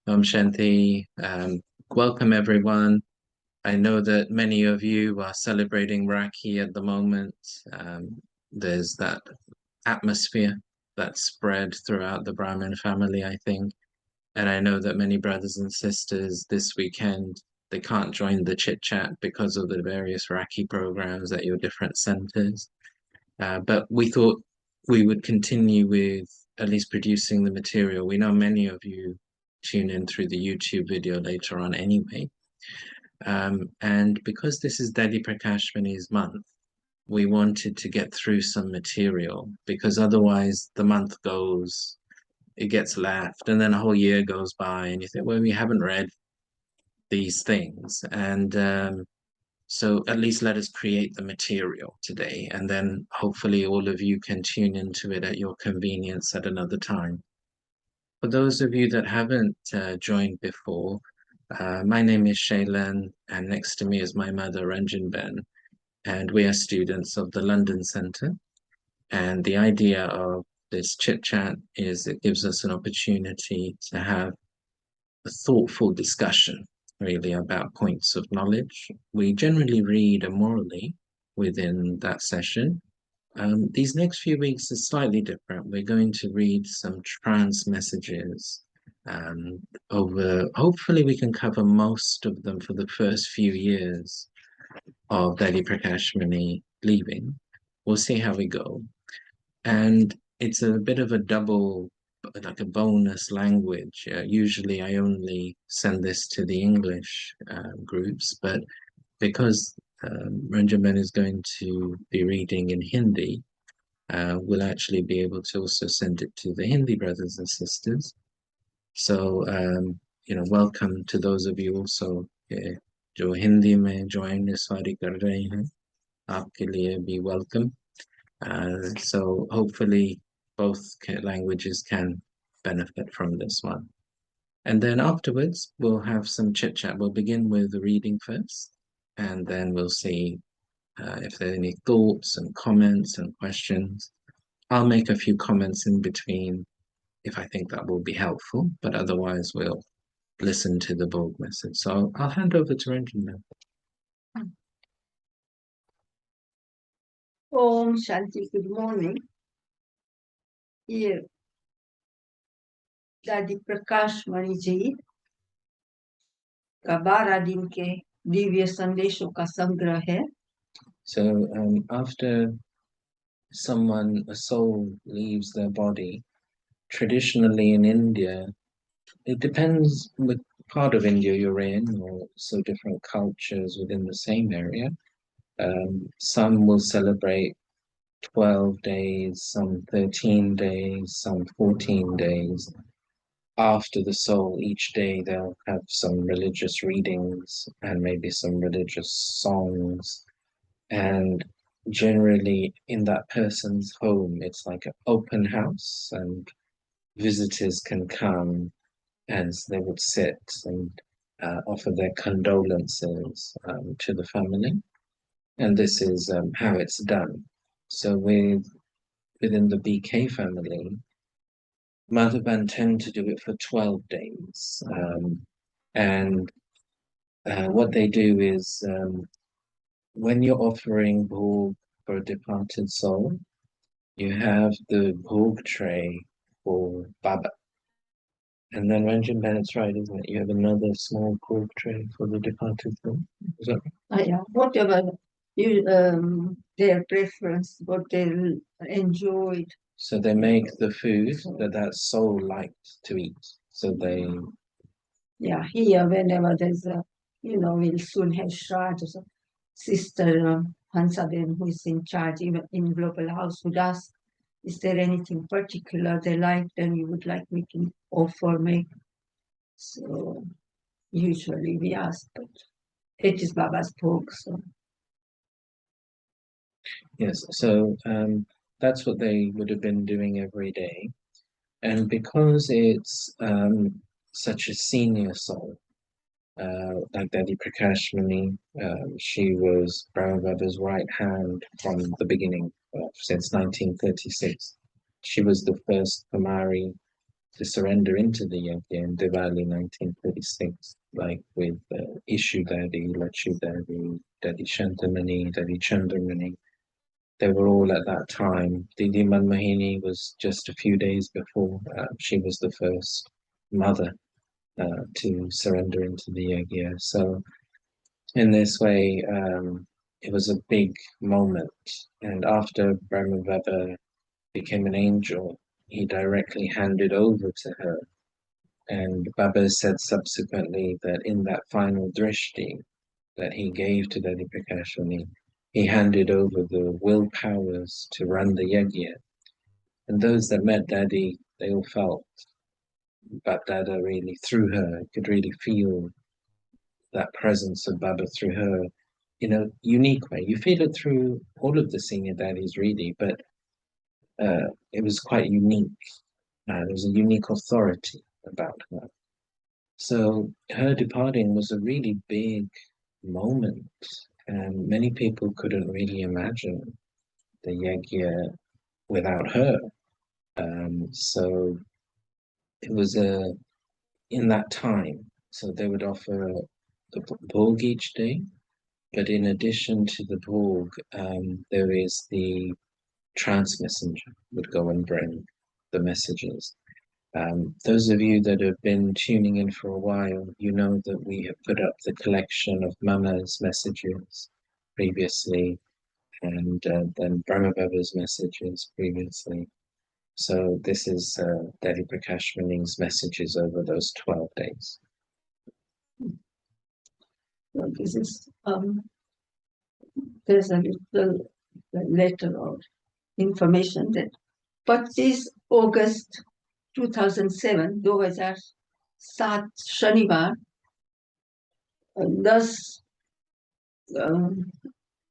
Shanti. Welcome everyone. I know that many of you are celebrating Rakhi at the moment. There's that atmosphere that's spread throughout the Brahmin family, I think. And I know that many brothers and sisters this weekend, they can't join the chit chat because of the various Rakhi programs at your different centers. But we thought we would continue with at least producing the material. We know many of you tune in through the YouTube video later on anyway. And because this is Dadi Prakashmani's month, we wanted to get through some material because otherwise the month goes, it gets left, and then a whole year goes by, and you think, well, we haven't read these things. And so at least let us create the material today, and then hopefully all of you can tune into it at your convenience at another time. For those of you that haven't joined before, my name is Shailen, and next to me is my mother, Ranjan Ben, and we are students of the London Centre. And the idea of this chit chat is it gives us an opportunity to have a thoughtful discussion, really, about points of knowledge. We generally read morally within that session. These next few weeks are slightly different. We're going to read some trance messages over, hopefully we can cover most of them for the first few years of Dadi Prakashmani leaving. We'll see how we go. And it's a bit of a double, like a bonus language. Usually I only send this to the English groups, but because Ranjaman is going to be reading in Hindi, we'll actually be able to also send it to the Hindi brothers and sisters. So, welcome to those of you also जो हिंदी में join इस बारी कर रहे हैं, आपके लिए भी welcome. So hopefully both languages can benefit from this one. And then afterwards, we'll have some chit chat. We'll begin with the reading first, and then we'll see if there are any thoughts and comments and questions. I'll make a few comments in between if I think that will be helpful, but otherwise we'll listen to the Bhog message. So I'll hand over to Ranjan now. Om Shanti, good morning. Here, दादी प्रकाशमणि जी का 12 दिन के दिव्य संदेशों का संग्रह है. So after a soul leaves their body, traditionally in India, it depends what part of India you're in, or so different cultures within the same area. Some will celebrate 12 days, some 13 days, some 14 days. After the soul, each day they'll have some religious readings and maybe some religious songs. And generally in that person's home, it's like an open house, and visitors can come and they would sit and offer their condolences to the family. And this is how it's done. So within the BK family, Madhavan tend to do it for 12 days. And what they do is when you're offering Bhog for a departed soul, you have the Bhog tray for Baba. And then Ranjan Bennett's right, isn't it? You have another small Bhog tray for the departed soul. Is that right? Yeah, whatever you, their preference, what they enjoyed. So they make the food that soul liked to eat. So they... Yeah, here, whenever there's a, we'll soon have Shraj, so Sister Hansaben, who is in charge even in Global House, would ask, is there anything particular they liked and you would like me to offer, make? So usually we ask, but it is Baba's Bhog, so. Yes, so that's what they would have been doing every day. And because it's such a senior soul, like Dadi Prakashmani, she was Prabhupada's right hand from the beginning, since 1936. She was the first Kumari to surrender into the yajna in Diwali 1936, like with Ishu Dadi, Lachu Dadi, Dadi Shantamani, Dadi Chandramani. They were all at that time. Didi Manmohini was just a few days before. She was the first mother to surrender into the yajna. So in this way, it was a big moment. And after Brahma Baba became an angel, he directly handed over to her. And Baba said subsequently that in that final drishti that he gave to Dadi Prakashmani, he handed over the will powers to run the yajna. And those that met Dadi, they all felt that Dada really through her, could really feel that presence of Baba through her in a unique way. You feel it through all of the senior daddies really, but it was quite unique. There was a unique authority about her. So her departing was a really big moment, and many people couldn't really imagine the yajna without her. So it was in that time. So they would offer the Bhog each day, but in addition to the Bhog, there is the trance messenger would go and bring the messages. Those of you that have been tuning in for a while, you know that we have put up the collection of Mama's messages previously, and then Brahma Baba's messages previously. So this is Dadi Prakashmani's messages over those 12 days. So this is there's a little letter or information that 25 अगस्त 2007 2007 शनिवार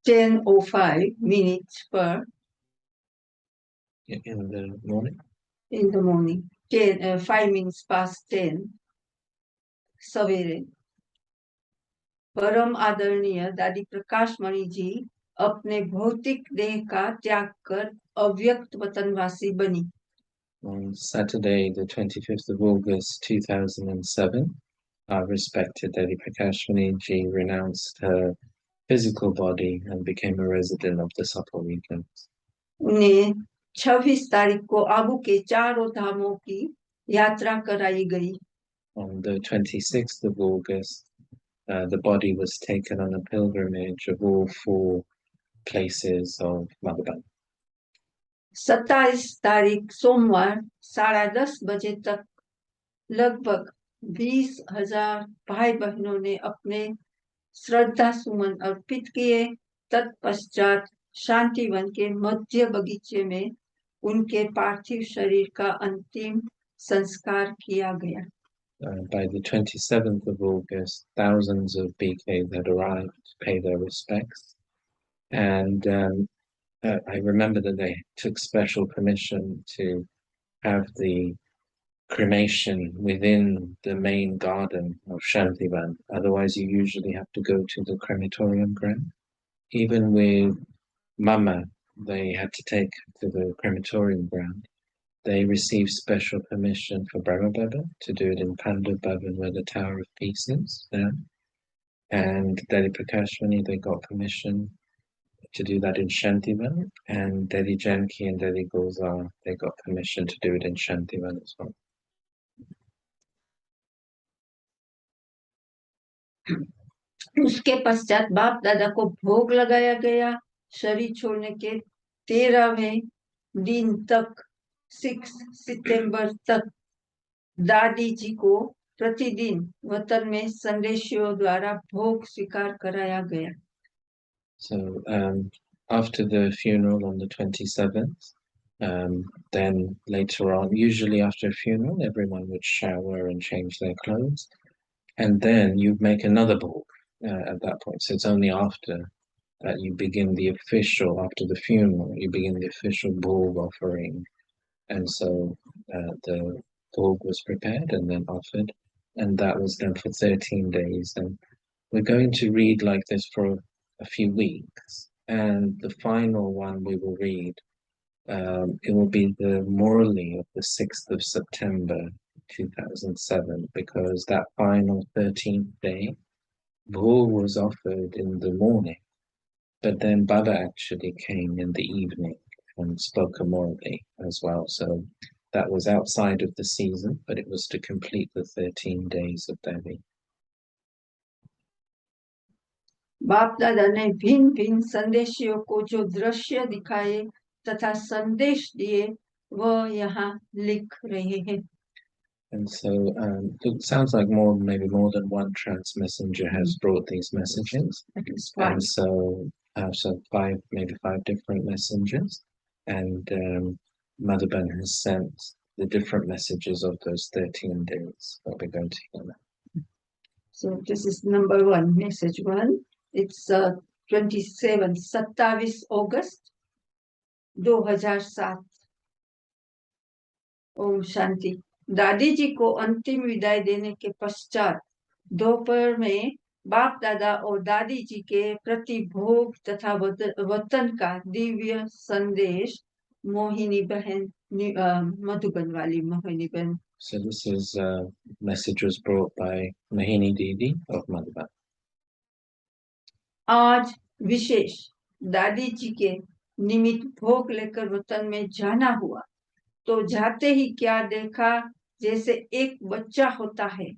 10:05 minutes per in the morning. In the morning, 5 minutes past 10 सवेरे परम आदरणीय दादी प्रकाशमणि जी अपने भौतिक देह का त्याग कर अव्यक्त वतनवासी बनी. On Saturday, the 25th of August 2007, our respected Dadi Prakashmaniji renounced her physical body and became a resident of the Sapor regions. उन्हें 26 तारीख को आबू के चारों धामों की यात्रा कराई गई. On the 26th of August, the body was taken on a pilgrimage of all 4 places of Madhavan. 27 तारीख सोमवार 10:30 बजे तक लगभग 20,000 भाई बहनों ने अपने श्रद्धा सुमन अर्पित किए. तत्पश्चात शांतिवन के मध्य बगीचे में उनके पार्थिव शरीर का अंतिम संस्कार किया गया. By the 27th of August, thousands of BKs had arrived to pay their respects. And I remember that they took special permission to have the cremation within the main garden of Shantivan. Otherwise, you usually have to go to the crematorium ground. Even with Mama, they had to take to the crematorium ground. They received special permission for Brahma Baba to do it in Pandav Bhavan, where the Tower of Peace is there. And Dadi Prakashmani, they got permission to do that in Shantivan. And Dadi Janki and Dadi Gozar, they got permission to do it in Shantivan as well. उसके पश्चात बाप दादा को भोग लगाया गया. शरीर छोड़ने के 13वें दिन तक 6 सितंबर तक दादी जी को प्रतिदिन वतन में संदेशियों द्वारा भोग स्वीकार कराया गया. So after the funeral on the 27th, then later on, usually after a funeral, everyone would shower and change their clothes. And then you'd make another Bhog at that point. So it's only after that you begin the official, after the funeral, you begin the official Bhog offering. And so the Bhog was prepared and then offered. And that was done for 13 days. And we're going to read like this for a few weeks. And the final one we will read It will be the Morley of the 6th of September 2007, because that final 13th day, Bhog was offered in the morning, but then Baba actually came in the evening and spoke a Morley as well. So that was outside of the season, but it was to complete the 13 days of Dadi. बाप दादा ने भिन्न भिन्न संदेशियों को जो दृश्य दिखाए तथा संदेश दिए वह यहाँ लिख रहे हैं. And so it sounds like maybe more than one trance messenger has brought these messages. At least five. And so maybe five different messengers. And Mother Ben has sent the different messages of those 13 days that we're going to hear now. So this is number one, message one. It's 27 August 2007. Om Shanti. दादी जी को अंतिम विदाई देने के पश्चात दोपहर में बाप दादा और दादी जी के प्रति भोग तथा वतन का दिव्य संदेश मोहिनी बहन मधुबन वाली मोहिनी बहन. So this is message was brought by Mohini Didi of Madhubal. आज विशेष दादी जी के निमित्त भोग लेकर वतन में जाना हुआ तो जाते ही क्या देखा, जैसे एक बच्चा होता है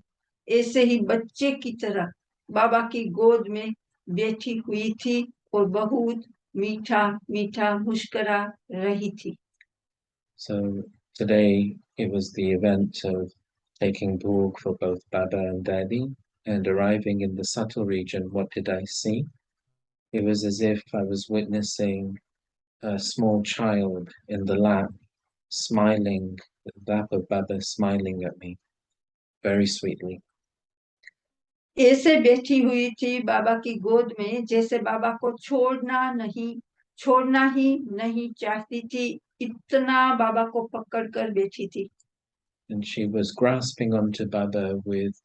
ऐसे ही बच्चे की तरह बाबा की गोद में बैठी हुई थी और बहुत मीठा मीठा मुस्कुरा रही थी. So today it was the event of taking Bhog for both Baba and Dadi, and arriving in the subtle region. What did I see? It was as if I was witnessing a small child in the lap, smiling, the lap of Baba smiling at me very sweetly. ऐसे बैठी हुई थी बाबा की गोद में जैसे बाबा को छोड़ना ही नहीं चाहती थी, इतना बाबा को पकड़ कर बैठी थी. And she was grasping onto Baba with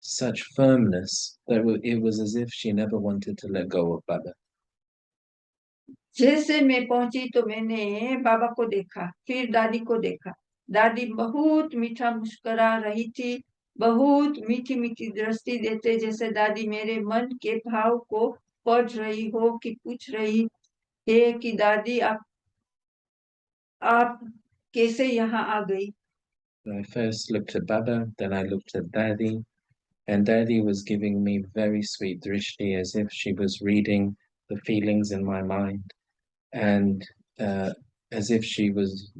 such firmness that it was as if she never wanted to let go of Baba. जैसे मैं पहुंची तो मैंने बाबा को देखा, फिर दादी को देखा. दादी बहुत मीठा मुस्कुरा रही थी, बहुत मीठी मीठी दृष्टि देते जैसे दादी मेरे मन के भाव को पढ़ रही हो कि पूछ रही है कि दादी आप कैसे यहाँ आ गई. I first looked at Baba, then I looked at Dadi, and Dadi was giving me very sweet drishti as if she was reading the feelings in my mind, and as if she was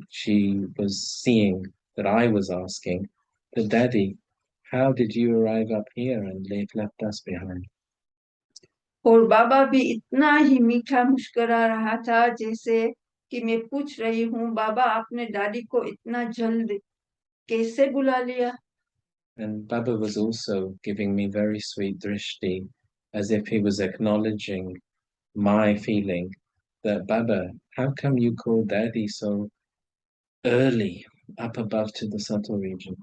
seeing that I was asking, but Daddy, how did you arrive up here and left us behind? और बाबा भी इतना ही मीठा मुस्कुरा रहा था जैसे कि मैं पूछ रही हूँ, बाबा आपने दादी को इतना जल्द कैसे बुला लिया. And Baba was also giving me very sweet drishti, as if he was acknowledging my feeling that, Baba, how come you call Daddy so early up above to the subtle region?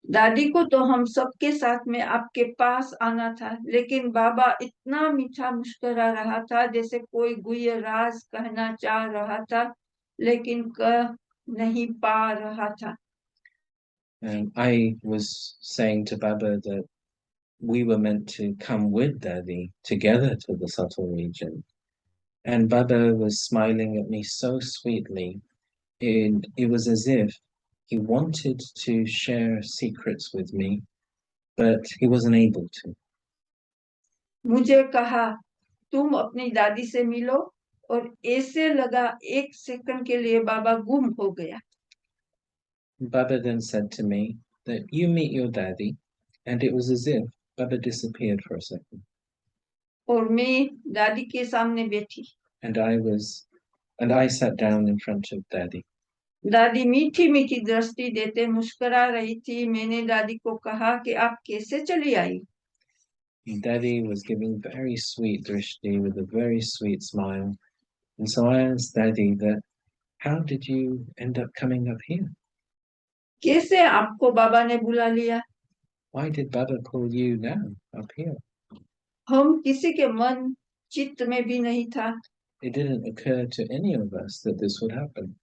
दादी को तो हम सबके साथ में आपके पास आना था, लेकिन बाबा इतना मीठा मुस्कुरा रहा था जैसे कोई गुह्य राज कहना चाह रहा था लेकिन कह नहीं पा रहा था. And I was saying to Baba that we were meant to come with Daddy together to the subtle region. And Baba was smiling at me so sweetly. It was as if he wanted to share secrets with me, but he wasn't able to. मुझे कहा तुम अपनी दादी से मिलो, और ऐसे लगा एक सेकंड के लिए बाबा गुम हो गया. Baba then said to me that you meet your daddy, and it was as if Baba disappeared for a second. और मैं दादी के सामने बैठी. And I sat down in front of Daddy. दादी मीठी मीठी दृष्टि देते मुस्कुरा रही थी. मैंने दादी को कहा कि आप कैसे चली आई. Daddy was giving very sweet drishti with a very sweet smile. And so I asked Daddy that, how did you end up coming up here? कैसे आपको बाबा ने बुला लिया. Why did Baba call you now up here? हम किसी के मन चित्त में भी नहीं था. it didn't occur to any of us that this would happen.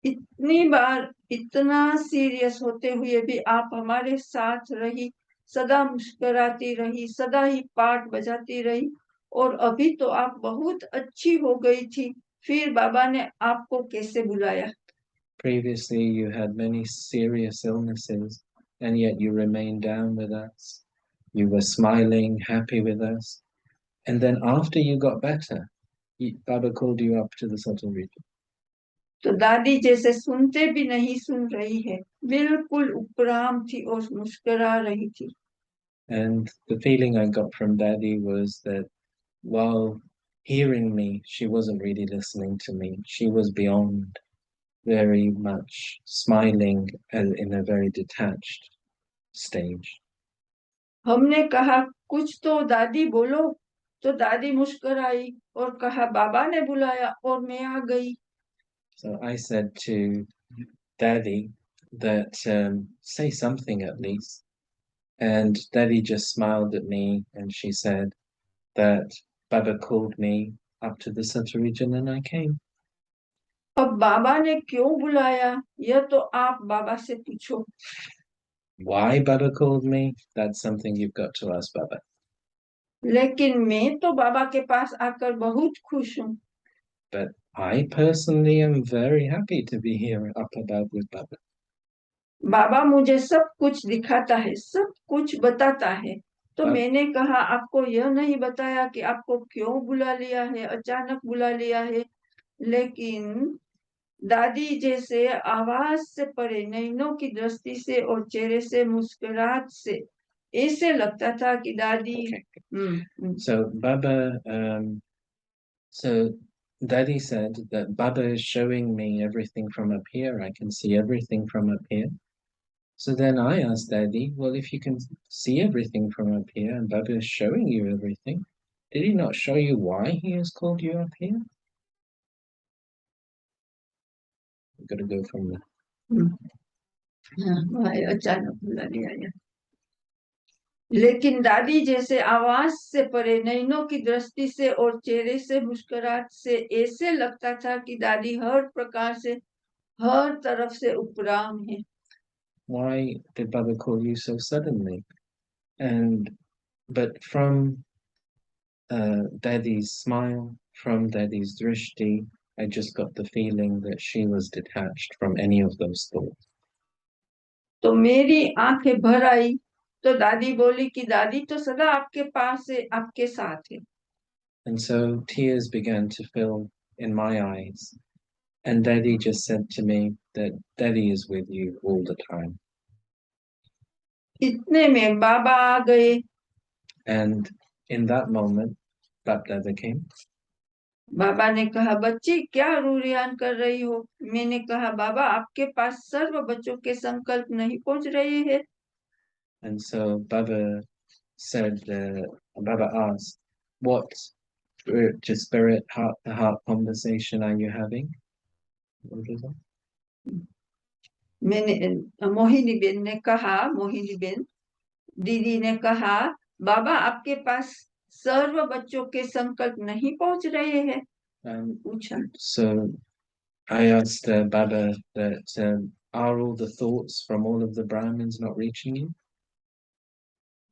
इतनी बार इतना सीरियस होते हुए भी आप हमारे साथ रही, सदा मुस्कुराती रही, सदा ही पाठ बजाती रही, और अभी तो आप बहुत अच्छी हो गई थी, फिर बाबा ने आपको कैसे बुलाया? Previously, you had many serious illnesses, and yet you remained down with us. You were smiling, happy with us. And then after you got better, Baba called you up to the subtle region. तो दादी जैसे सुनते भी नहीं सुन रही है, बिल्कुल उपराम थी और मुस्कुरा रही थी। And the feeling I got from Dadi was that while hearing me, she wasn't really listening to me. She was beyond, very much smiling and in a very detached stage. हमने कहा कुछ तो दादी बोलो, तो दादी मुस्कुराई और कहा बाबा ने बुलाया और मैं आ गई। So I said to Daddy that say something at least. And Daddy just smiled at me and she said that Baba called me up to the Santa region and I came. अब बाबा ने क्यों बुलाया, यह तो आप बाबा से पूछो। Why Baba called me? That's something you've got to ask Baba. लेकिन मैं तो बाबा के पास आकर बहुत खुश हूँ। But I personally am very happy to be here up above with Baba. बाबा मुझे सब कुछ दिखाता है, सब कुछ बताता है, तो Bab- मैंने कहा आपको यह नहीं बताया कि आपको क्यों बुला लिया है, अचानक बुला लिया है। लेकिन दादी जैसे आवाज से परे, नैनों की दृष्टि से और चेहरे से मुस्कुराहट से ऐसे लगता था कि दादी Okay. So Baba, so Daddy said that Baba is showing me everything from up here. I can see everything from up here. So then I asked Daddy, well, if you can see everything from up here and Baba is showing you everything, did he not show you why he has called you up here? We've got to go from there. अचानक बुला लिया है। लेकिन दादी जैसे आवाज से परे, नैनों की दृष्टि से और चेहरे से मुस्कुराहट से ऐसे लगता था कि दादी हर प्रकार से, हर तरफ से उपराम है। Why did Baba call you so suddenly? But from Daddy's smile, from Daddy's drishti, I just got the feeling that she was detached from any of those thoughts. तो मेरी आंखें भर आई, तो दादी बोली कि दादी तो सदा आपके पास है, आपके साथ है। And so tears began to fill in my eyes. And Daddy just said to me that Daddy is with you all the time. इतने में बाबा आ गए। And in that moment, Bap Dada came. बाबा ने कहा बच्ची क्या रूरियान कर रही हो? मैंने कहा बाबा आपके पास सर्व बच्चों के संकल्प नहीं पहुंच रहे हैं। And so Baba said, Baba asked, what spirit to spirit, heart to heart conversation are you having? What was that? मैंने मोहिनी बेन ने कहा, मोहिनी बेन दीदी ने कहा बाबा आपके पास सर्व बच्चों के संकल्प नहीं पहुंच रहे हैं। पूछा So I asked Baba that are all the thoughts from all of the Brahmins not reaching you?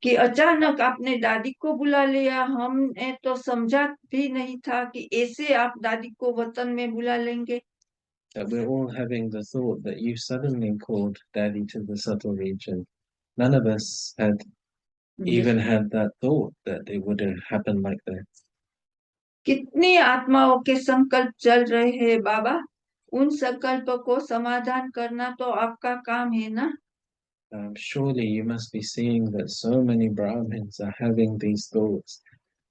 कि अचानक आपने दादी को बुला लिया, हमने तो समझा भी नहीं था कि ऐसे आप दादी को वतन में बुला लेंगे। That we're all having the thought that you suddenly called Daddy to the subtle region. None of us had even had that thought that it would have happened like that. कितनी आत्माओं के संकल्प चल रहे हैं बाबा, उन संकल्प को समाधान करना तो आपका काम है ना। Surely you must be seeing that so many Brahmins are having these thoughts,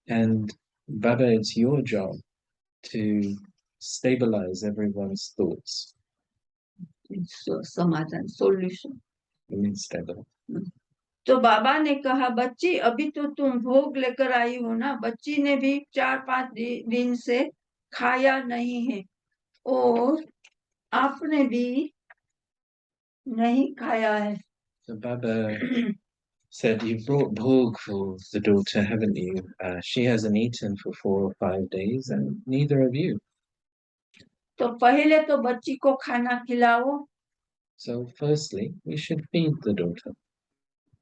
and Baba, it's your job to stabilize everyone's thoughts. समाधान, सॉल्यूशन। It means stable. तो बाबा ने कहा बच्ची अभी तो तुम भोग लेकर आई हो ना, बच्ची ने भी 4-5 दिन से खाया नहीं है और आपने भी नहीं खाया है। So Baba said, "You've brought Bhog for the daughter, haven't you? She hasn't eaten for 4 or 5 days, and neither have you. तो पहले तो बच्ची को खाना खिलाओ। So, firstly, we should feed the daughter."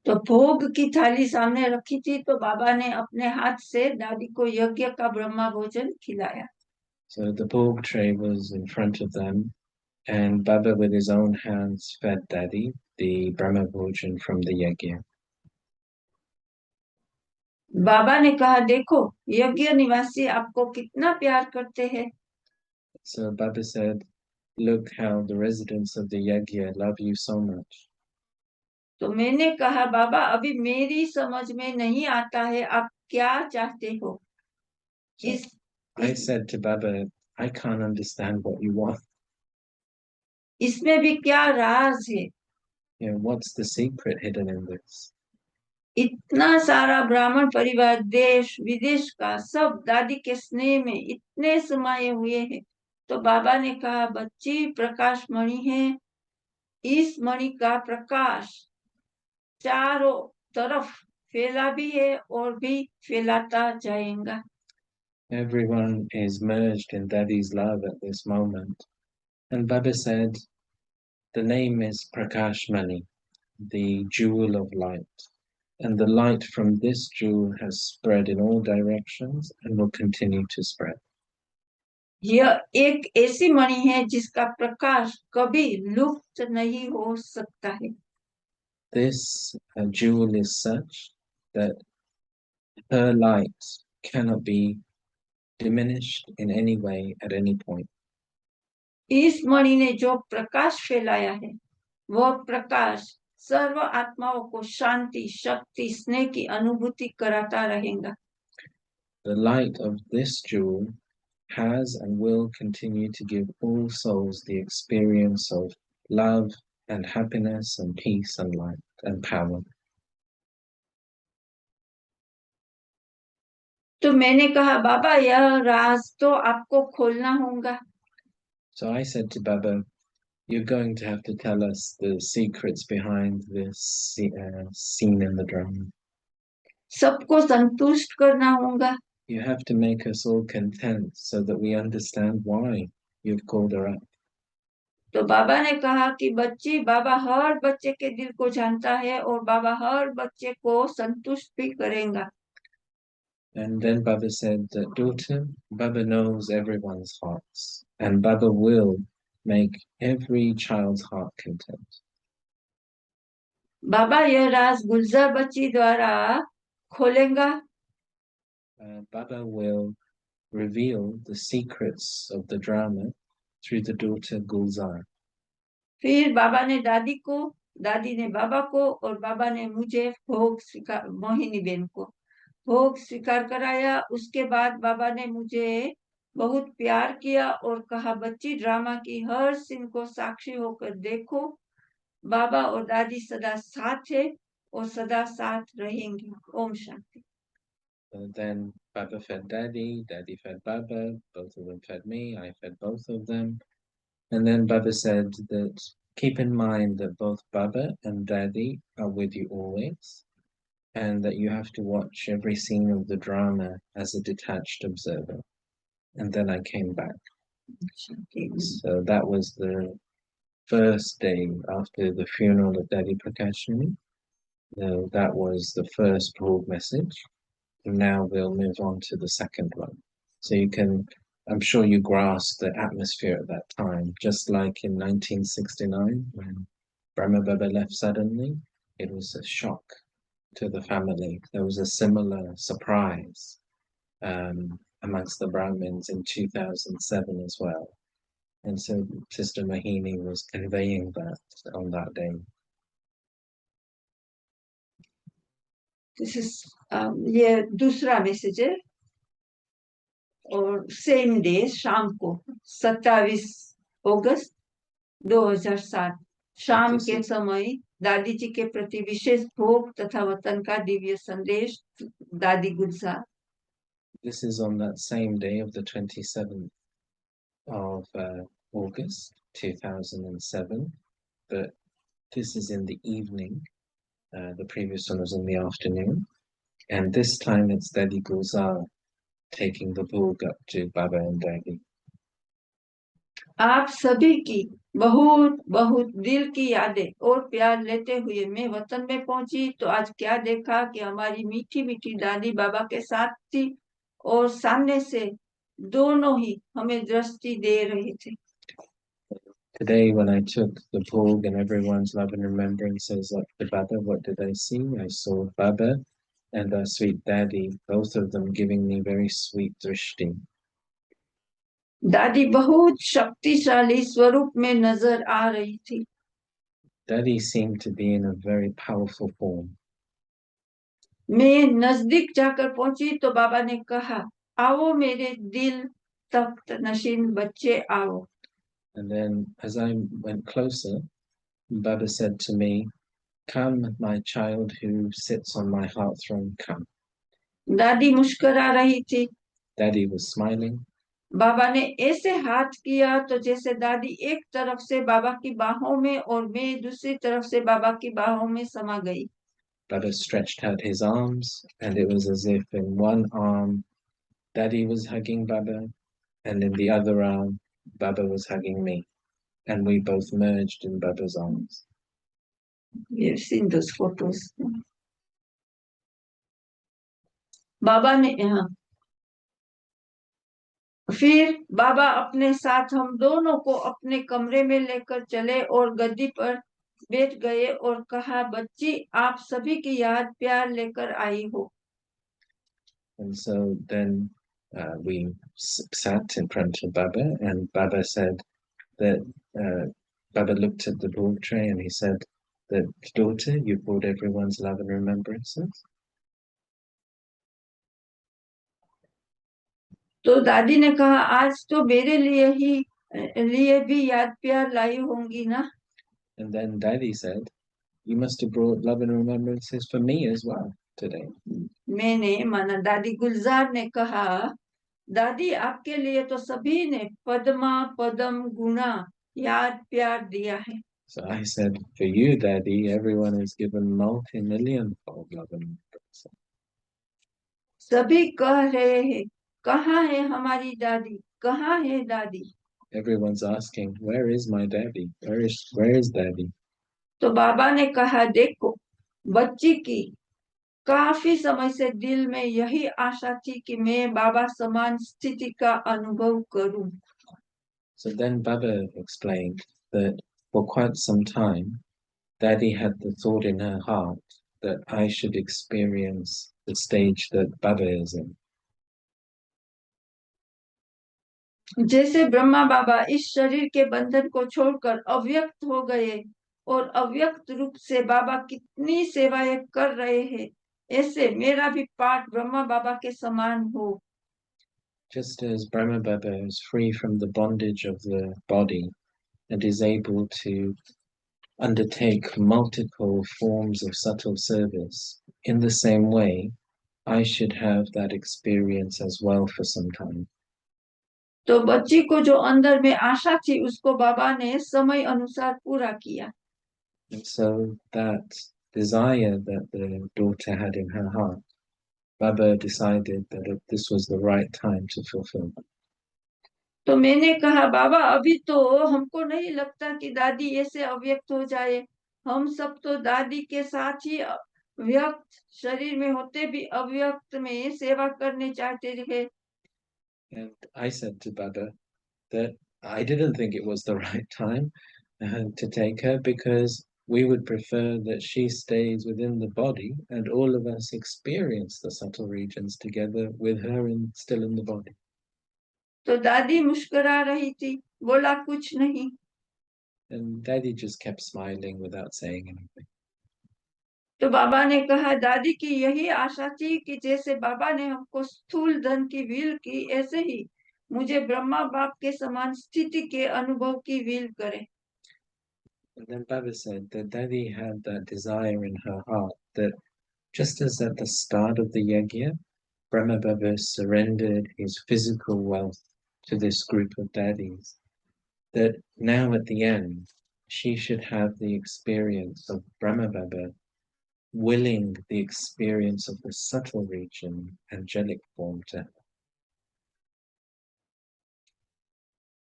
तो भोग की थाली सामने रखी थी, तो बाबा ने अपने हाथ से दादी को यज्ञ का ब्रह्मा भोजन खिलाया। So the Bhog tray was in front of them, and Baba with his own hands fed Dadi the Brahma Bhojan from the yajna. बाबा ने कहा, देखो यज्ञ निवासी आपको कितना प्यार करते हैं। So Baba said, "Look how the residents of the yajna love you so much." तो मैंने कहा, बाबा अभी मेरी समझ में नहीं आता है, आप क्या चाहते हो। So इस, I इस said to Baba, "I can't understand what you want. इसमें भी क्या राज है। You know, what's the secret hidden in this?" इतना सारा ब्राह्मण परिवार देश विदेश का सब दादी के स्नेह में इतने समाये हुए हैं। तो बाबा ने कहा, बच्ची प्रकाश मणि है, इस मणि का प्रकाश चारों तरफ फैला भी है और भी फैलाता जाएगा। Everyone is merged in Dadi's love at this moment. And Baba said, the name is Prakashmani, the jewel of light. And the light from this jewel has spread in all directions and will continue to spread. यह एक ऐसी मणि है जिसका प्रकाश कभी लुप्त नहीं हो सकता है। This jewel is such that her light cannot be diminished in any way at any point. इस मणि ने जो प्रकाश फैलाया है, वह प्रकाश सर्व आत्माओं को शांति, शक्ति, स्नेह की अनुभूति कराता रहेगा। The light of this jewel has and will continue to give all souls the experience of love and happiness and peace and light and power. तो मैंने कहा, बाबा यह राज तो आपको खोलना होगा। So I said to Baba, "You're going to have to tell us the secrets behind this scene in the drama. सबको संतुष्ट करना होगा। You have to make us all content so that we understand why you've called her up." तो बाबा ने कहा कि बच्ची, बाबा हर बच्चे के दिल को जानता है और बाबा हर बच्चे को संतुष्ट भी करेगा। And then Baba said, "Daughter, Baba knows everyone's hearts, and Baba will make every child's heart content." बाबा यह राज गुलजार बच्ची द्वारा खोलेगा। Baba will reveal the secrets of the drama through the daughter Gulzar. फिर बाबा ने दादी को, दादी ने बाबा को और बाबा ने मुझे भोग स्वीकार, मोहिनी बेन को भोग स्वीकार कराया। उसके बाद बाबा ने मुझे बहुत प्यार किया और कहा, बच्ची ड्रामा की हर सीन को साक्षी होकर देखो, बाबा और दादी सदा साथ है और सदा साथ रहेंगे। Om Shanti. And then Baba fed Daddy, Daddy fed Baba, both of them fed me, I fed both of them. And then Baba said that keep in mind that both Baba and Daddy are with you always, and that you have to watch every scene of the drama as a detached observer. And then I came back. So that was the first day after the funeral of Dadi Prakashmani. That was the first Bhog message. And now we'll move on to the second one. So you can, I'm sure you grasp the atmosphere at that time, just like in 1969 when Brahma Baba left suddenly, it was a shock to the family. There was a similar surprise amongst the Brahmins in 2007 as well. And so Sister Mahini was conveying that on that day. ये दूसरा message है और same day शाम को 27 अगस्त 2007 शाम के समय दादी जी के प्रति विशेष भोग तथा वतन का दिव्य संदेश, दादी गुलजार। This is on that same day of the 27th of August 2007, but this is in the evening. The previous one was in the afternoon. And this time it's Dadi Gulzar taking the Bhog up to Baba and Dadi. आप सभी की बहुत बहुत दिल की यादें और प्यार लेते हुए मैं वतन में पहुंची तो आज क्या देखा कि हमारी मीठी मीठी दादी बाबा के साथ थी और सामने से दोनों ही हमें दृष्टि दे रहे थे। Today, when I took the Bhog and everyone's love and remembrances up to Baba, what did I see? I saw Baba and our sweet Daddy, both of them giving me very sweet drishti. दादी बहुत शक्तिशाली स्वरूप में नजर आ रही थी। Daddy seemed to be in a very powerful form. मैं नजदीक जाकर पहुंची तो बाबा ने कहा, आओ मेरे दिल तख्त नशीन बच्चे आओ। And then as I went closer, Baba said to me, "Come, my child who sits on my heart throne, come." दादी मुस्कुरा रही थी। Daddy was smiling. बाबा ने ऐसे हाथ किया तो जैसे दादी एक तरफ से बाबा की बाहों में और मैं दूसरी तरफ से बाबा की बाहों में समा गई। Baba stretched out his arms, and it was as if in one arm Daddy was hugging Baba, and in the other arm Baba was hugging me, and we both merged in Baba's arms. We have seen those photos. बाबा ने फिर बाबा अपने साथ हम दोनों को अपने कमरे में लेकर चले और गद्दी पर बैठ गए और कहा, बच्ची आप सभी की याद प्यार लेकर आई हो। And so then we sat in front of Baba, and Baba said that Baba looked at the Bhog tray and he said that, daughter, you brought everyone's love and remembrances. तो दादी ने कहा, आज तो मेरे लिए भी याद प्यार लाई होंगी ना। And then Daddy said, you must have brought love and remembrances for me as well today. मैंने माना दादी गुलजार ने कहा, दादी आपके लिए तो सभी ने पद्मा पदम गुणा याद प्यार दिया है। So I said, for you, Daddy, everyone is given multi-million-fold love and remembrances. सभी कह रहे हैं, कहाँ है हमारी दादी, कहाँ है दादी। Everyone's asking, where is my daddy? Where is Daddy? तो बाबा ने कहा, देखो बच्ची की काफी समय से दिल में यही आशा थी कि मैं बाबा समान स्थिति का अनुभव करूं। So then Baba explained that for quite some time, Daddy had the thought in her heart that I should experience the stage that Baba is in. जैसे ब्रह्मा बाबा इस शरीर के बंधन को छोड़कर अव्यक्त हो गए और अव्यक्त रूप से बाबा कितनी सेवाएं कर रहे हैं, ऐसे मेरा भी पाठ ब्रह्मा बाबा के समान हो। Just as Brahma Baba is free from the bondage of the body and is able to undertake multiple forms of subtle service, in the same way, I should have that experience as well for some time. तो बच्ची को जो अंदर में आशा थी उसको बाबा ने समय अनुसार पूरा किया। And so that desire that the daughter had in her heart, Baba decided that this was the right time to fulfill. तो मैंने कहा, बाबा अभी तो हमको नहीं लगता कि दादी ऐसे अव्यक्त हो जाए। हम सब तो दादी के साथ ही व्यक्त शरीर में होते भी अव्यक्त में सेवा करने चाहते रहे। And I said to Baba that I didn't think it was the right time to take her because we would prefer that she stays within the body and all of us experience the subtle regions together with her still in the body. तो दादी मुस्कुरा रही थी, बोला कुछ नहीं। And Daddy just kept smiling without saying anything. तो बाबा ने कहा, दादी की यही आशा थी कि जैसे बाबा ने हमको स्थूल धन की विल की, ऐसे ही मुझे ब्रह्मा बाप के समान स्थिति के अनुभव की विल करे। And then Baba said that Daddy had that desire in her heart that just as at the start of the yajna, Brahma Baba surrendered his physical wealth to this group of daddies, that now at the end, she should have the experience of Brahma Baba willing the experience of the subtle region, angelic form to her.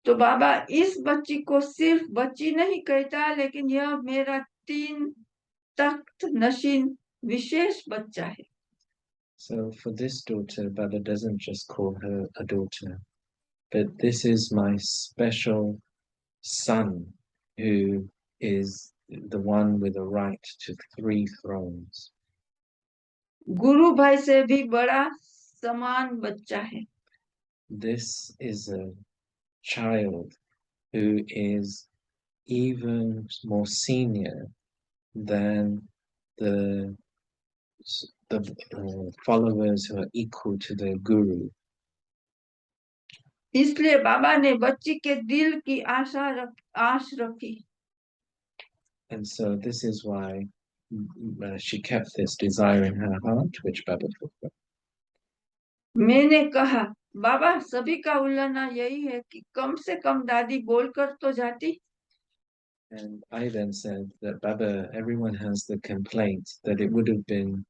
तो बाबा इस बच्ची को सिर्फ बच्ची नहीं कहता, लेकिन यह मेरा 3 तख्त नशीन विशेष बच्चा है। So for this daughter, Baba doesn't just call her a daughter, but this is my special son who is the one with a right to 3 thrones. गुरु भाई से भी बड़ा समान बच्चा है। This is a child who is even more senior than the followers who are equal to their guru. इसलिए बाबा ने बच्ची के दिल की आश रखी। And so this is why she kept this desire in her heart, which Baba fulfilled. मैंने कहा, बाबा सभी का उल्लना यही है कि कम से कम दादी बोलकर तो जाती। And I then said that Baba, everyone has the complaint that it would have been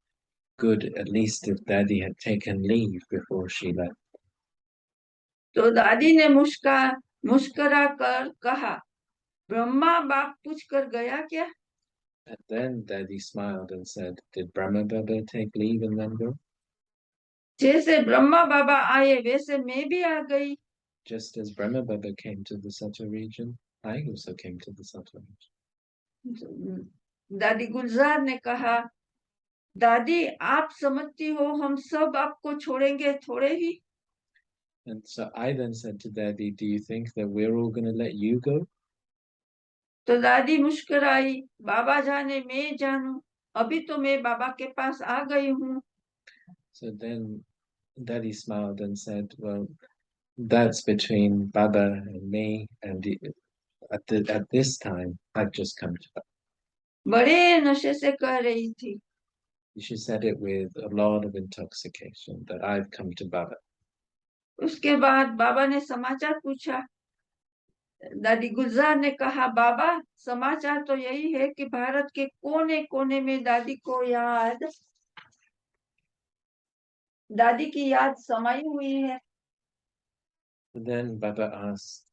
good at least if Daddy had taken leave before she left. तो दादी ने मुस्कुरा कर कहा, ब्रह्मा बाप पूछ कर गया क्या? And then Daddy smiled and said, did Brahma Baba take leave and then go? जैसे ब्रह्मा बाबा आए वैसे मैं भी आ गई। Just as Brahma Baba came to the Sattva region, I also came to the Sattva region. दादी गुलजार ने कहा, दादी आप समझती हो हम सब आपको छोड़ेंगे थोड़े ही? And so I then said to Daddy, do you think that we're all going to let you go? तो दादी मुस्कुराई, बाबा जाने मैं जानूं, अभी तो मैं बाबा के पास आ गई हूँ। So then Daddy smiled and said, well, that's between Baba and me, and at this time, I've just come to Baba. बड़े नशे से कह रही थी। She said it with a lot of intoxication, that I've come to Baba. उसके बाद बाबा ने समाचार पूछा। दादी गुलजार ने कहा, बाबा समाचार तो यही है कि भारत के कोने कोने में दादी की याद समाई हुई है। Then Baba asked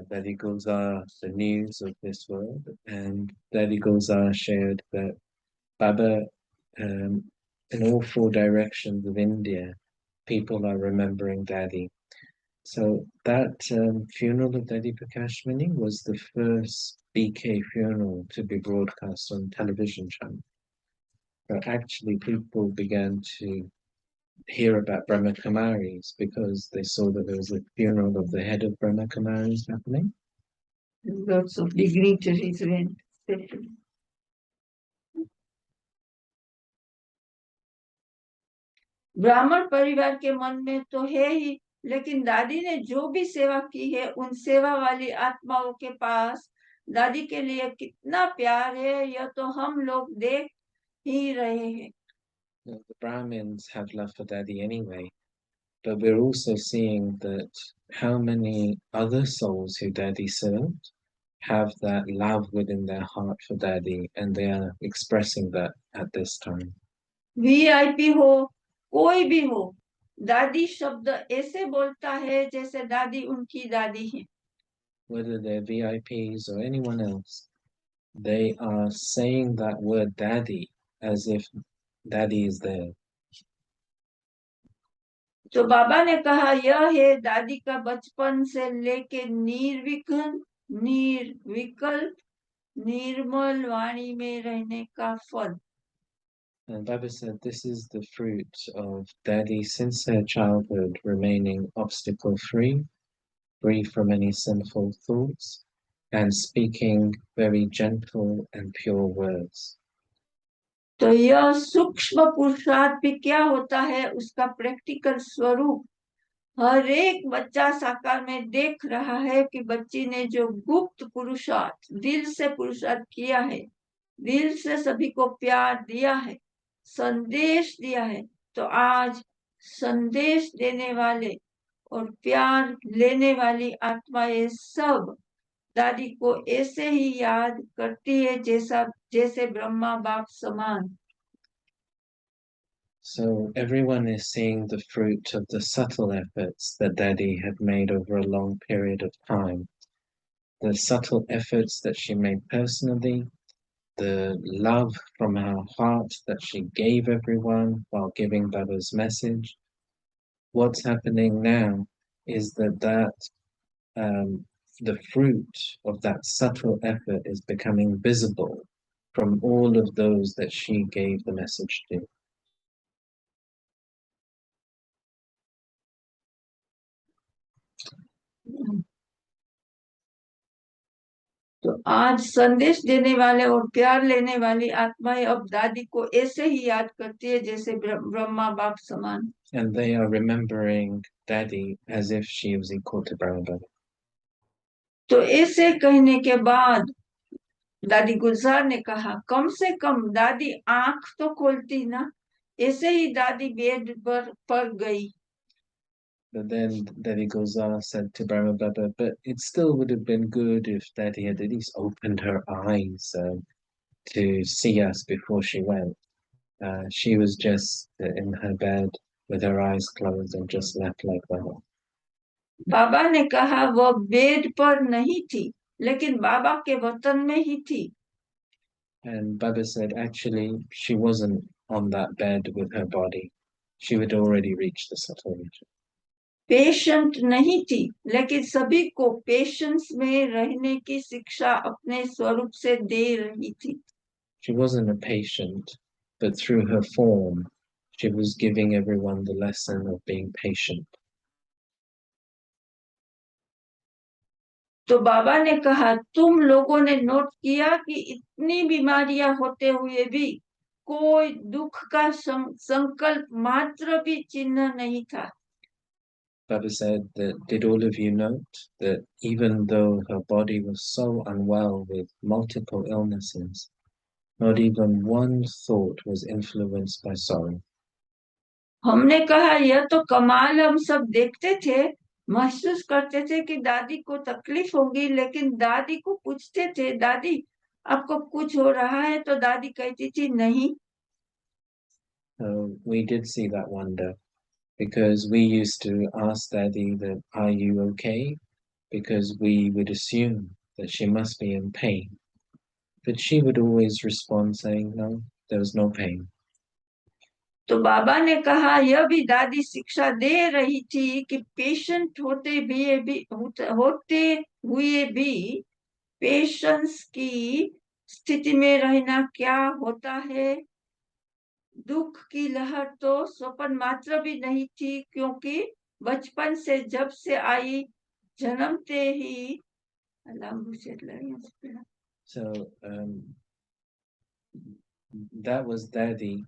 Daddy Gulzar the news of this world, and Daddy Gulzar shared that Baba, in all 4 directions of India, people are remembering Daddy. So that funeral of Dadi Prakashmani was the first BK funeral to be broadcast on television channel. But actually people began to hear about Brahma Kumaris because they saw that there was a funeral of the head of Brahma Kumaris happening. Lots of dignitaries went. ब्राह्मण परिवार के मन में तो है ही, लेकिन दादी ने जो भी सेवा की है उन सेवा वाली आत्माओं के पास दादी के लिए कितना प्यार है, यह तो हम लोग देख ही रहे हैं। The Brahmins have love for Daddy anyway, but we're also seeing that how many other souls who Daddy served have that love within their heart for Daddy, and they are expressing that at this time. VIP हो कोई भी हो, दादी शब्द ऐसे बोलता है जैसे दादी उनकी दादी है। Whether they're VIPs or anyone else, they are saying that word Daddy as if Daddy is there. तो बाबा ने कहा, यह है दादी का बचपन से लेके निर्विघ्न निर्विकल्प निर्मल वाणी में रहने का फल। And Baba said this is the fruit of Daddy since her childhood remaining obstacle free, free from any sinful thoughts, and speaking very gentle and pure words. तो यह सूक्ष्म पुरुषार्थ भी क्या होता है, उसका प्रैक्टिकल स्वरूप हर एक बच्चा साकार में देख रहा है कि बच्ची ने जो गुप्त पुरुषार्थ दिल से पुरुषार्थ किया है, दिल से सभी को प्यार दिया है, संदेश दिया है, तो आज संदेश देने वाले और प्यार लेने वाली आत्माएं सब दादी को ऐसे ही याद करती है जैसे ब्रह्मा बाप समान। So everyone is seeing the fruit of the subtle efforts that Daddy had made over a long period of time. The subtle efforts that she made personally, the love from her heart that she gave everyone while giving Baba's message. What's happening now is that the fruit of that subtle effort is becoming visible from all of those that she gave the message to. तो आज संदेश देने वाले और प्यार लेने वाली आत्माएं अब दादी को ऐसे ही याद करती है जैसे ब्रह्मा बाप समान. And they are remembering Daddy as if she was equal to Brahma. तो ऐसे कहने के बाद दादी गुलजार ने कहा, कम से कम दादी आंख तो खोलती ना. ऐसे ही दादी बेड पर गई. But then Daddy Gulzar said to Brahma Baba, but it still would have been good if Daddy had at least opened her eyes to see us before she went. She was just in her bed with her eyes closed and just left like that. बाबा ने कहा वह bed पर नहीं थी, लेकिन बाबा के वतन में ही थी. And Baba said, actually, she wasn't on that bed with her body. She had already reached the subtle region. Patient नहीं थी, लेकिन सभी को पेशेंस में रहने की शिक्षा अपने स्वरूप से दे रही थी. She wasn't a patient, but through her form, she was giving everyone the lesson of being patient. तो बाबा ने कहा, तुम लोगों ने नोट किया कि इतनी बीमारियां होते हुए भी कोई दुख का संकल्प मात्र भी चिन्ह नहीं था. Baba said that, did all of you note that even though her body was so unwell with multiple illnesses, not even one thought was influenced by sorrow? हमने कहा यह तो कमाल. हम सब देखते थे, महसूस करते थे कि दादी को तकलीफ होगी, लेकिन दादी को पूछते थे, दादी आपको कुछ हो रहा है? तो दादी कहती थी नहीं. We did see that wonder because we used to ask Daddy that, are you okay? Because we would assume that she must be in pain. But she would always respond saying, no, there was no pain. तो बाबा ने कहा यह भी दादी शिक्षा दे रही थी कि पेशेंट होते हुए भी पेशेंस की स्थिति में रहना क्या होता है. दुख की लहर तो स्वप्न मात्र भी नहीं थी, क्योंकि बचपन से जब से आई, जन्मते ही So that was Daddy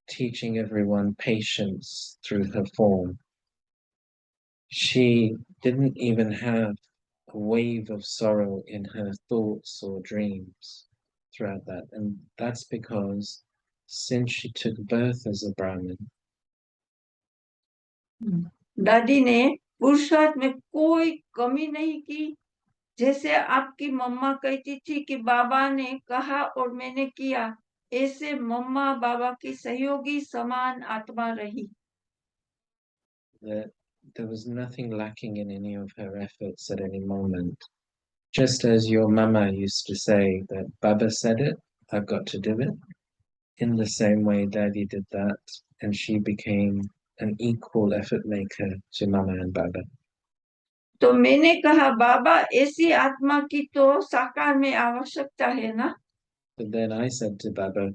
teaching everyone patience through her form. She didn't even have a wave of sorrow in her thoughts or dreams throughout that. And that's because since she took birth as a Brahmin, दादी ने पुरुषार्थ में कोई कमी नहीं की. जैसे आपकी मम्मा कहती थी कि बाबा ने कहा और मैंने किया, ऐसे मम्मा बाबा की सहयोगी समान आत्मा रही. that there was nothing lacking in any of her efforts at any moment. Just as your mama used to say that Baba said it, I've got to do it. In the same way, Daddy did that, and she became an equal effort maker to Mama and Baba. तो मैंने कहा बाबा ऐसी आत्मा की तो साकार में आवश्यकता है ना. But then I said to Baba,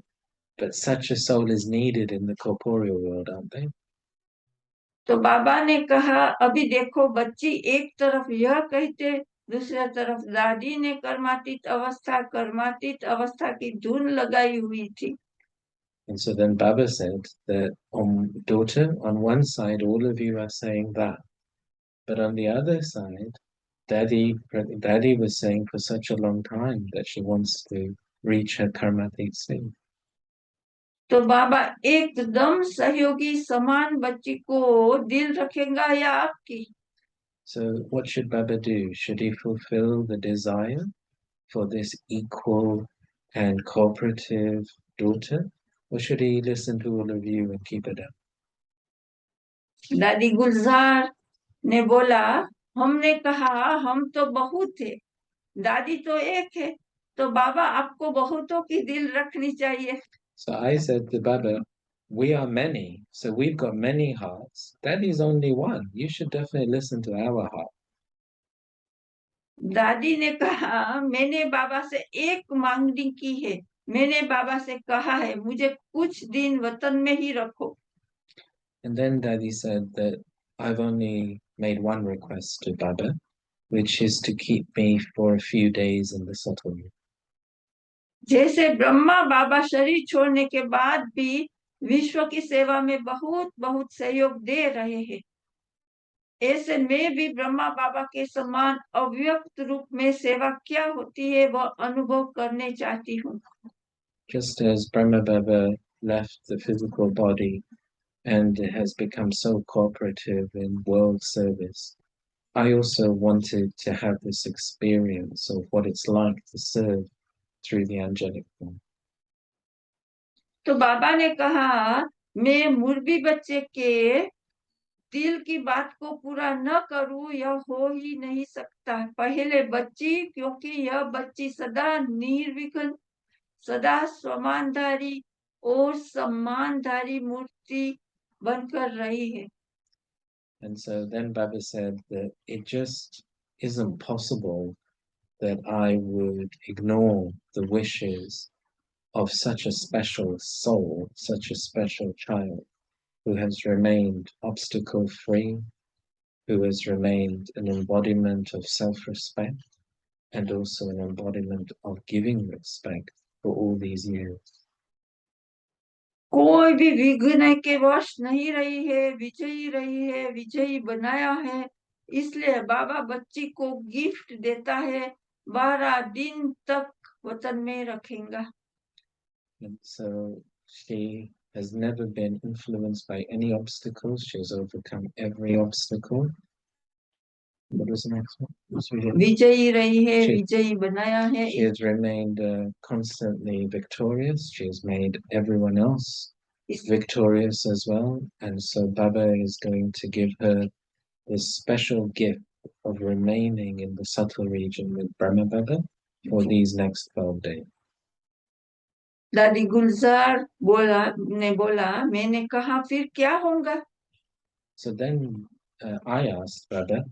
but such a soul is needed in the corporeal world, aren't they? तो बाबा ने कहा अभी देखो बच्ची एक तरफ यह कहते, दूसरी तरफ दादी ने कर्मातीत अवस्था की धुन लगाई हुई थी. And so then Baba said that, daughter, on one side, all of you are saying that. But on the other side, Daddy was saying for such a long time that she wants to reach her karmatic state. तो बाबा एकदम सहयोगी समान बच्ची को दिल रखेगा या आपकी. So what should Baba do? Should he fulfill the desire for this equal and cooperative daughter? Or should he listen to all of you and keep it up? दादी गुलजार ने बोला, हमने कहा हम तो बहुत थे, दादी तो एक है, तो बाबा आपको बहुतों की दिल रखनी चाहिए. So I said to Baba, we are many, so we've got many hearts. Daddy's only one. You should definitely listen to our heart. दादी ने कहा, मैंने बाबा से एक मांगनी की है, मैंने बाबा से कहा है मुझे कुछ दिन वतन में ही रखो. And then Daddy said that I've only made one request to Baba, which is to keep me for a few days in the subtle room. जैसे ब्रह्मा बाबा शरीर छोड़ने के बाद भी विश्व की सेवा में बहुत बहुत सहयोग दे रहे हैं, ऐसे में भी ब्रह्मा बाबा के समान अव्यक्त रूप में सेवा क्या होती है वह अनुभव करने चाहती हूँ. Just as Brahma Baba left the physical body and has become so cooperative in world service, I also wanted to have this experience of what it's like to serve through the angelic form. तो बाबा ने कहा, मैं मुर्गी बच्चे के दिल की बात को पूरा न करूं यह हो ही नहीं सकता. पहले बच्ची, क्योंकि यह बच्ची सदा निर्विघ्न, सदा स्वमानधारी और सम्मानधारी मूर्ति बनकर रही है. And so then Baba said that it just isn't possible that I would ignore the wishes of such a special soul, such a special child who has remained obstacle free, who has remained an embodiment of self respect and also an embodiment of giving respect for all these years. कोई भी विघ्न के वश नहीं रही है, विजयी रही है, विजयी बनाया है, इसलिए बाबा बच्ची को गिफ्ट देता है, 12 दिन तक वतन में रखेगा. And so she has never been influenced by any obstacles. She has overcome every obstacle. What was the next one? विजयी रही है, विजयी बनाया है. She has remained constantly victorious. She has made everyone else victorious as well. And so Baba is going to give her this special gift of remaining in the subtle region with Brahma Baba for these next 12 days. दादी गुलजार ने बोला, मैंने कहा फिर क्या होगा. So then I asked Baba,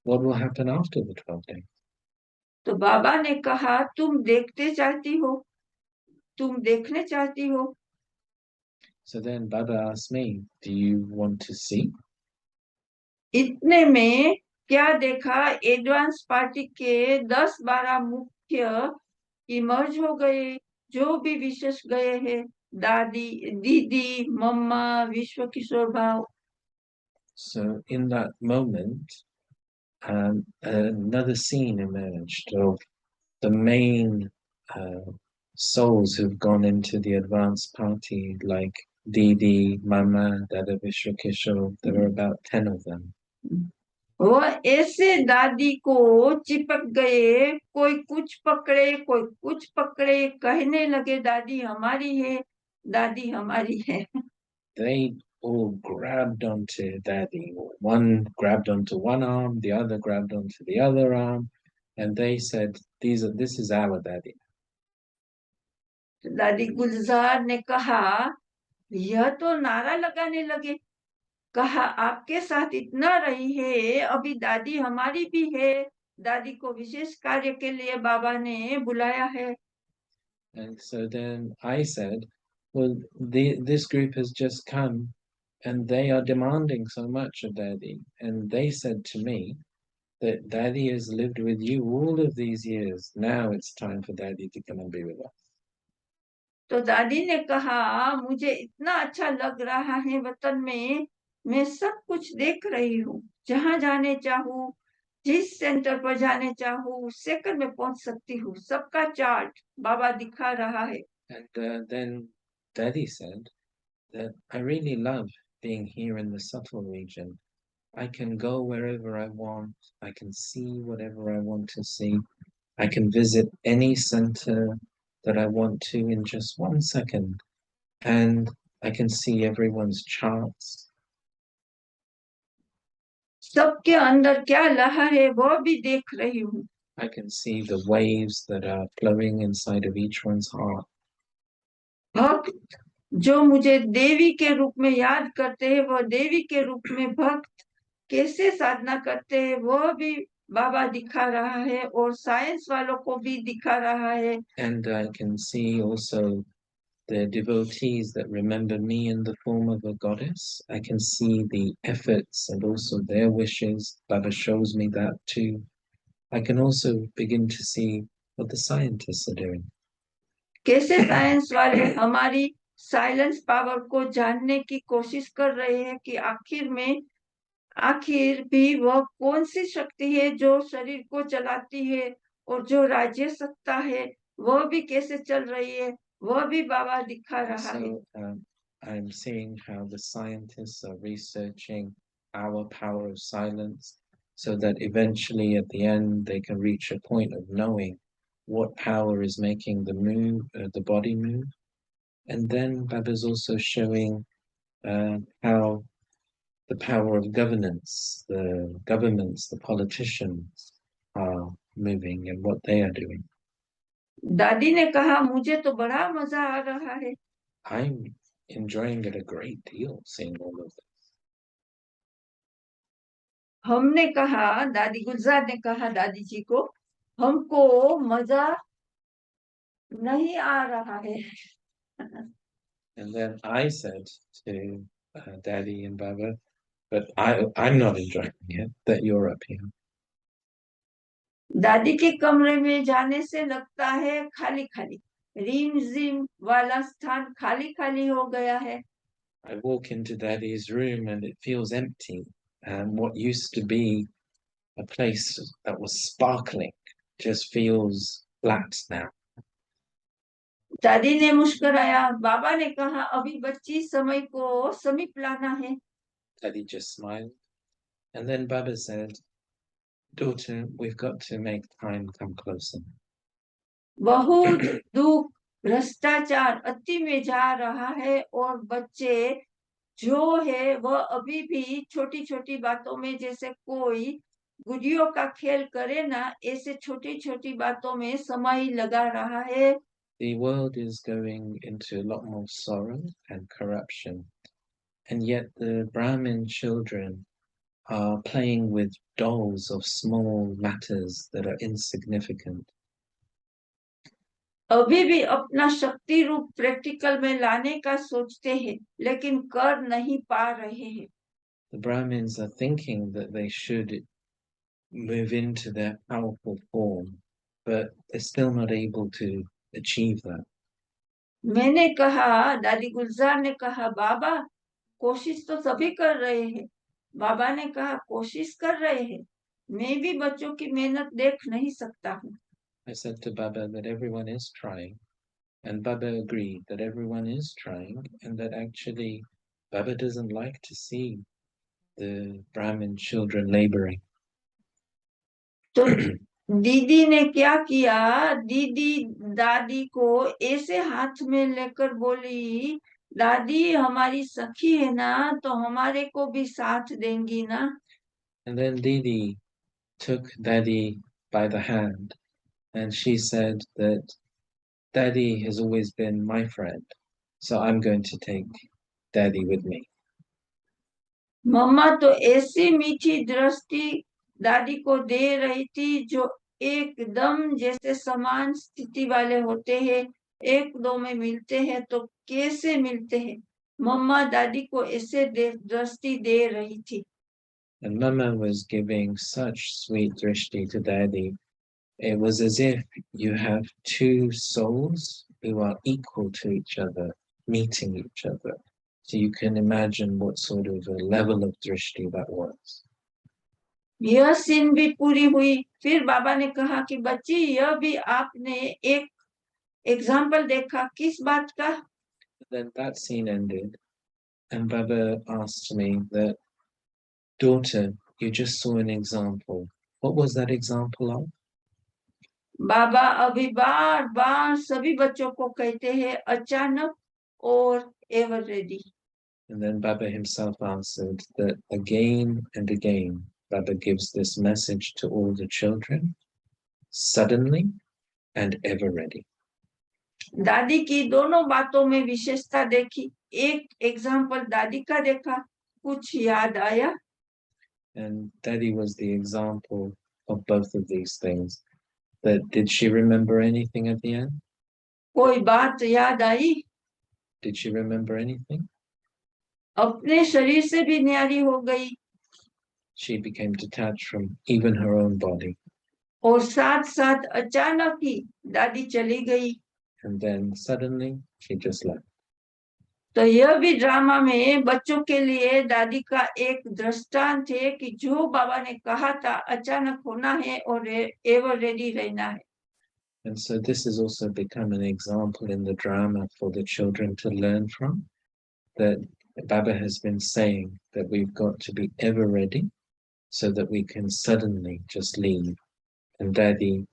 what will happen after the 12 days? तो बाबा ने कहा, तुम देखने चाहती हो. So then Baba asked me, do you want to see? इतने में क्या देखा, एडवांस पार्टी के 10-12 मुख्य इमर्ज हो गए, जो भी विशेष गए हैं, दादी, दीदी, मम्मा, विश्व किशोर भाव. So in that moment, another scene emerged of the main souls who've gone into the advanced party, like Didi, Mama, Dada Vishwakishore. There were about 10 of them. वो ऐसे दादी को चिपक गए, कोई कुछ पकड़े, कोई कुछ पकड़े, कहने लगे दादी हमारी है, दादी हमारी है. They all grabbed onto Daddy. One grabbed onto one arm, the other grabbed onto the other arm, and they said, this is our Daddy. दादी गुलजार ने कहा, यह तो नारा लगाने लगे. कहा, आपके साथ इतना रही है, अभी दादी हमारी भी है, दादी को विशेष कार्य के लिए बाबा ने बुलाया है. And so then I said, well, this group has just come and they are demanding so much of Daddy. And they said to me that Daddy has lived with you all of these years. Now it's time for Daddy to come and be with us. तो दादी ने कहा, मुझे इतना अच्छा लग रहा है वतन में, मैं सब कुछ देख रही हूँ, जहाँ जाने चाहूँ, जिस सेंटर पर जाने चाहूँ, उस सेकंड में पहुंच सकती हूँ, सबका चार्ट बाबा दिखा रहा है. And then Daddy said that I really love being here in the subtle region. I can go wherever I want. I can see whatever I want to see. I can visit any center that I want to in just 1 second. And I can see everyone's charts. सबके अंदर क्या लहर है वो भी देख रही हूँ. I can see the waves that are flowing inside of each one's heart. भक्त जो मुझे देवी के रूप में याद करते हैं, वो देवी के रूप में भक्त कैसे साधना करते हैं वो भी बाबा दिखा रहा है, और साइंस वालों को भी दिखा रहा है. And I can see also the devotees that remember me in the form of a goddess. I can see the efforts and also their wishes. Baba shows me that too. I can also begin to see what the scientists are doing. कैसे science वाले हमारी silence power को जानने की कोशिश कर रहे हैं कि आखिर भी वह कौन सी शक्ति है जो शरीर को चलाती है, और जो राज्य सत्ता है वह भी कैसे चल रही है वह भी बाबा दिखा रहा है. So I'm seeing how the scientists are researching our power of silence so that eventually at the end they can reach a point of knowing what power is making the body move. And then Baba's also showing how the power of governance, the governments, the politicians are moving and what they are doing. दादी ने कहा मुझे तो बड़ा मजा आ रहा है. I'm enjoying it a great deal, seeing all of this. हमने कहा, दादी गुलजार ने कहा दादी जी को, हमको मजा नहीं आ रहा है. And then I said to Daddy and Baba, but I'm not enjoying it that you're up here. दादी के कमरे में जाने से लगता है खाली खाली, रीम जिम वाला स्थान खाली खाली हो गया है. I walk into Daddy's room and it feels empty. And what used to be a place that was sparkling just feels flat now. दादी ने मुस्कुराया. बाबा ने कहा अभी बच्ची समय को समीप लाना है. Daddy just smiled. And then Baba said, daughter, we've got to make time come closer. बहुत दुख भ्रष्टाचार अति में जा रहा है, और बच्चे जो है वह अभी भी छोटी छोटी बातों में, जैसे कोई गुड़ियों का खेल करे ना, ऐसे छोटी छोटी बातों में समय लगा रहा है. The world is going into a lot more sorrow and corruption. And yet the Brahmin children are playing with dolls of small matters that are insignificant. अभी भी अपना शक्ति रूप प्रैक्टिकल में लाने का सोचते हैं, लेकिन कर नहीं पा रहे हैं. The Brahmins are thinking that they should move into their powerful form, but they're still not able to achieve that. मैंने कहा, दादी गुलजार ने कहा, बाबा कोशिश तो सभी कर रहे हैं. बाबा ने कहा कोशिश कर रहे हैं, मैं भी बच्चों की मेहनत देख नहीं सकता हूँ. I said to Baba that everyone is trying, and Baba agreed that everyone is trying, and that actually Baba doesn't like to see the Brahmin children laboring. तो दीदी ने क्या किया, दीदी दादी को ऐसे हाथ में लेकर बोली, दादी हमारी सखी है ना, तो हमारे को भी साथ देंगी ना. And then Didi took Daddy by the hand, and she said that Daddy has always been my friend, so I'm going to take Daddy with me. मम्मा तो ऐसी मीठी दृष्टि दादी को दे रही थी, जो एकदम जैसे समान स्थिति वाले होते हैं, एक दो में मिलते हैं तो कैसे मिलते हैं. मम्मा दादी को ऐसे दृष्टि दे रही थी. And Mama was giving such sweet drishti to Daddy. It was as if you have two souls who are equal to each other, meeting each other. So you can imagine what sort of a level of drishti that was. यह scene भी पूरी हुई. फिर बाबा ने कहा कि बच्ची, यह भी आपने एक एग्जाम्पल देखा, किस बात का. Then that scene ended, and Baba asked me that, daughter, you just saw an example. What was that example of? बाबा अभी बार बार सभी बच्चों को कहते हैं, अचानक और ever ready. And then Baba himself answered that again and again, Baba gives this message to all the children, suddenly and ever ready. दादी की दोनों बातों में विशेषता देखी. एक एग्जाम्पल दादी का देखा, कुछ याद आया. And Daddy was the example of both of these things. That did she remember anything at the end? कोई बात याद आई? Did she remember anything? अपने शरीर से भी न्यारी हो गई. She became detached from even her own body. और साथ साथ अचानक ही दादी चली गई. And then suddenly she just left. तो यह भी ड्रामा में बच्चों के लिए दादी का एक दृष्टांत है कि जो बाबा ने कहा था अचानक होना है और एवर रेडी रहना है. And so this has also become an example in the drama for the children to learn from, that Baba has been saying that we've got to be ever ready so that we can suddenly just leave. And Daddy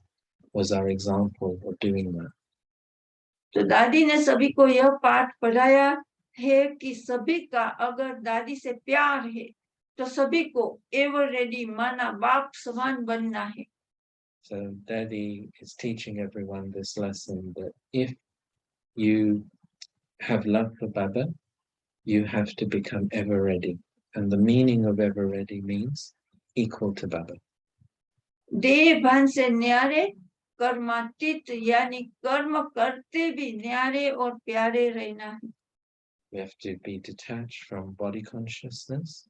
was our example of doing that. तो दादी ने सभी को यह पाठ पढ़ाया है कि सभी का अगर दादी से प्यार है तो सभी को एवर रेडी माना बाप समान बनना है. So Daddy is teaching everyone this lesson that if you have love for Baba, you have to become ever ready. And the meaning of ever ready means equal to Baba. देह भान से न्यारे, कर्मातीत यानी कर्म करते भी न्यारे और प्यारे रहना है. We have to be detached from body consciousness,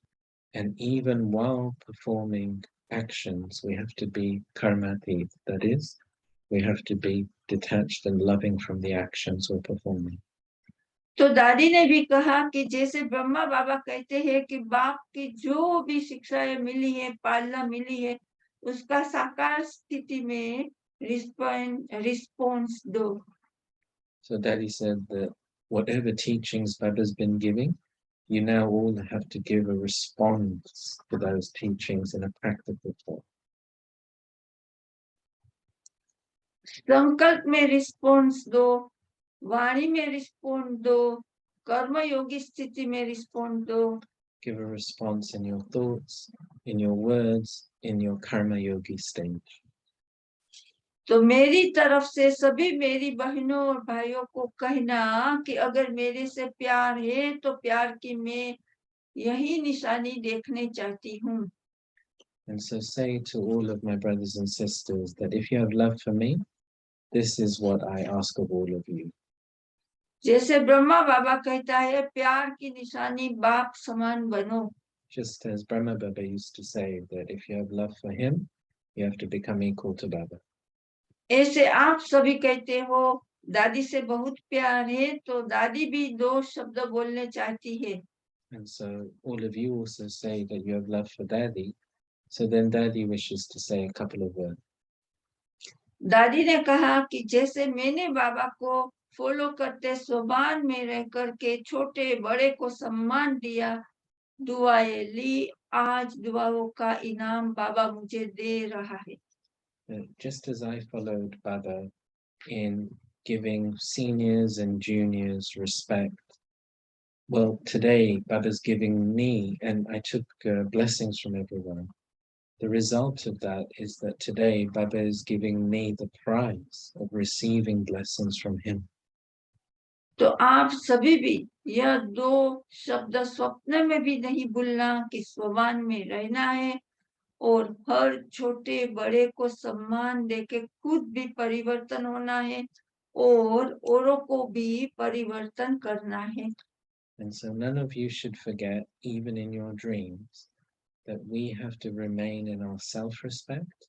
and even while performing actions, we have to be karmatit. That is, we have to be detached and loving from the actions we're performing. तो दादी ने भी कहा कि जैसे ब्रह्मा बाबा कहते हैं कि बाप की जो भी शिक्षाएं मिली है, पालना मिली है, उसका साकार स्थिति में रिस्पॉन्स दो. So Daddy said that whatever teachings Baba's been giving, you now all have to give a response to those teachings in a practical form. संकल्प में रिस्पॉन्स दो, वाणी में रिस्पॉन्स दो, कर्म योगी स्थिति में रिस्पॉन्स दो. Give a response in your thoughts, in your words, in your karma yogi stage. तो मेरी तरफ से सभी मेरी बहनों और भाइयों को कहना कि अगर मेरे से प्यार है तो प्यार की मैं यही निशानी देखने चाहती हूँ. And so say to all of my brothers and sisters that if you have love for me, this is what I ask of all of you. जैसे ब्रह्मा बाबा कहता है प्यार की निशानी बाप समान बनो. Just as Brahma Baba used to say that if you have love for him, you have to become equal to Baba. ऐसे आप सभी कहते हो दादी से बहुत प्यार है तो दादी भी दो शब्द बोलने चाहती है. And so all of you also say that you have love for Daddy. So then Daddy wishes to say a couple of words. दादी ने कहा कि जैसे मैंने बाबा को फॉलो करते स्वभाव में रह करके छोटे बड़े को सम्मान दिया, दुआएं ली, आज दुआओं का इनाम बाबा मुझे दे रहा है. Just as I followed Baba in giving seniors and juniors respect, well, today Baba's giving me, and I took blessings from everyone. The result of that is that today Baba is giving me the prize of receiving blessings from him. तो आप सभी भी यह दो शब्द स्वप्न में भी नहीं भूलना कि स्वभाव में रहना है और हर छोटे बड़े को सम्मान देके खुद भी परिवर्तन होना है और औरों को भी परिवर्तन करना है. And so none of you should forget, even in your dreams, that we have to remain in our self-respect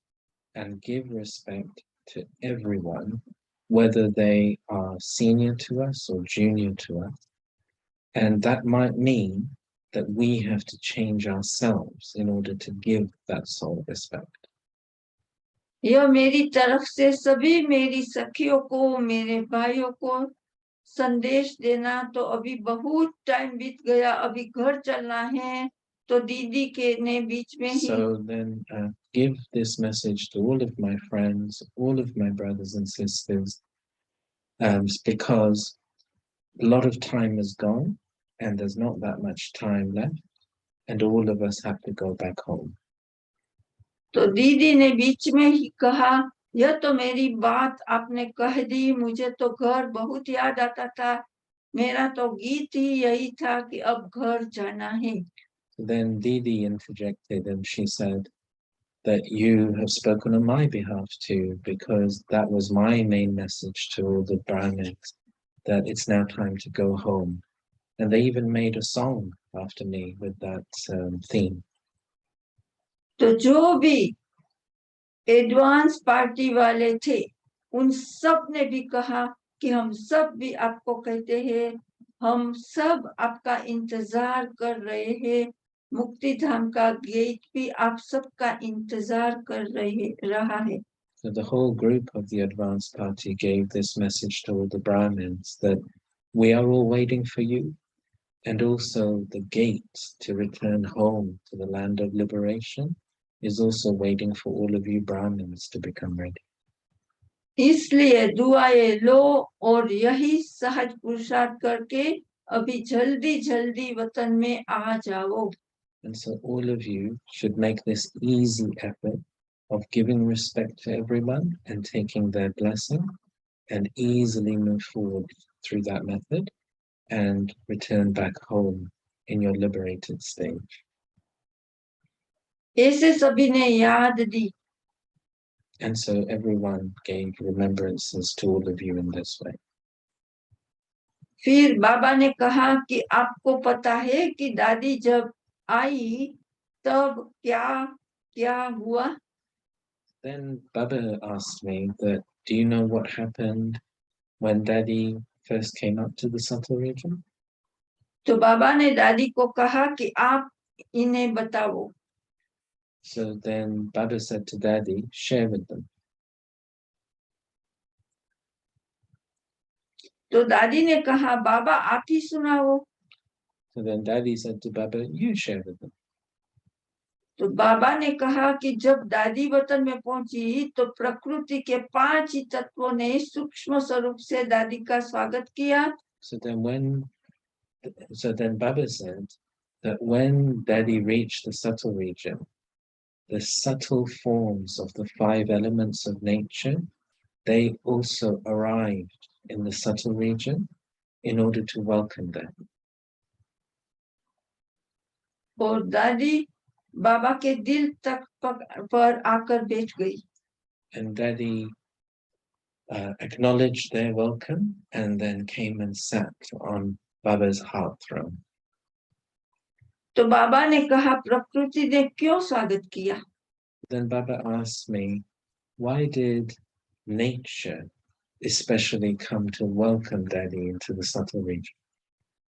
and give respect to everyone, whether they are senior to us or junior to us. And that might mean that we have to change ourselves in order to give that soul respect. यह मेरी तरफ से सभी मेरी सखियों को, मेरे भाइयों को संदेश देना. तो अभी बहुत टाइम बीत गया, अभी घर चलना है, तो दीदी के ने बीच में ही. So then give this message to all of my friends, all of my brothers and sisters, because a lot of time has gone and there's not that much time left, and all of us have to go back home. तो दीदी ने बीच में ही कहा, यह तो मेरी बात आपने कह दी, मुझे तो घर बहुत याद आता था, मेरा तो गीत ही यही था कि अब घर जाना है. Then Didi interjected and she said that you have spoken on my behalf too, because that was my main message to all the Brahmins, that it's now time to go home. And they even made a song after me with that theme. तो जो भी advance party वाले थे, उन सब ने भी कहा कि हम सब भी आपको कहते हैं, हम सब आपका इंतजार कर रहे हैं, मुक्ति धाम का गेट भी आप सबका इंतजार कर रहा है. So the whole group of the advanced party gave this message to all the Brahmins that we are all waiting for you, and also the gate to return home to the land of liberation is also waiting for all of you Brahmins to become ready. इसलिए दुआएं लो और यही सहज पुरुषार्थ करके अभी जल्दी जल्दी वतन में आ जाओ. And so all of you should make this easy effort of giving respect to everyone and taking their blessing, and easily move forward through that method and return back home in your liberated stage. ऐसे सभी ने याद दी. And so everyone gave remembrances to all of you in this way. फिर बाबा ने कहा कि आपको पता है कि दादी जब आई तब क्या क्या हुआ. Then Baba asked me that, do you know what happened when Daddy first came up to the subtle region? तो बाबा ने दादी को कहा कि आप इन्हें बताओ. So then Baba said to Daddy, share with them. तो दादी ने कहा, बाबा आप ही सुनाओ. So then Daddy said to Baba, you share with them. तो बाबा ने कहा कि जब दादी वतन में पहुंची तो प्रकृति के 5 ही तत्वों ने सूक्ष्म स्वरूप से दादी का स्वागत किया. So then Baba said that when Daddy reached the subtle region, the subtle forms of the 5 elements of nature, they also arrived in the subtle region in order to welcome them. और दादी बाबा के दिल तक पर आकर बैठ गई. And Daddy acknowledged their welcome and then came and sat on Baba's heart throne. तो बाबा ने कहा, प्रकृति ने क्यों स्वागत किया. Then Baba asked me, why did nature especially come to welcome Daddy into the subtle region?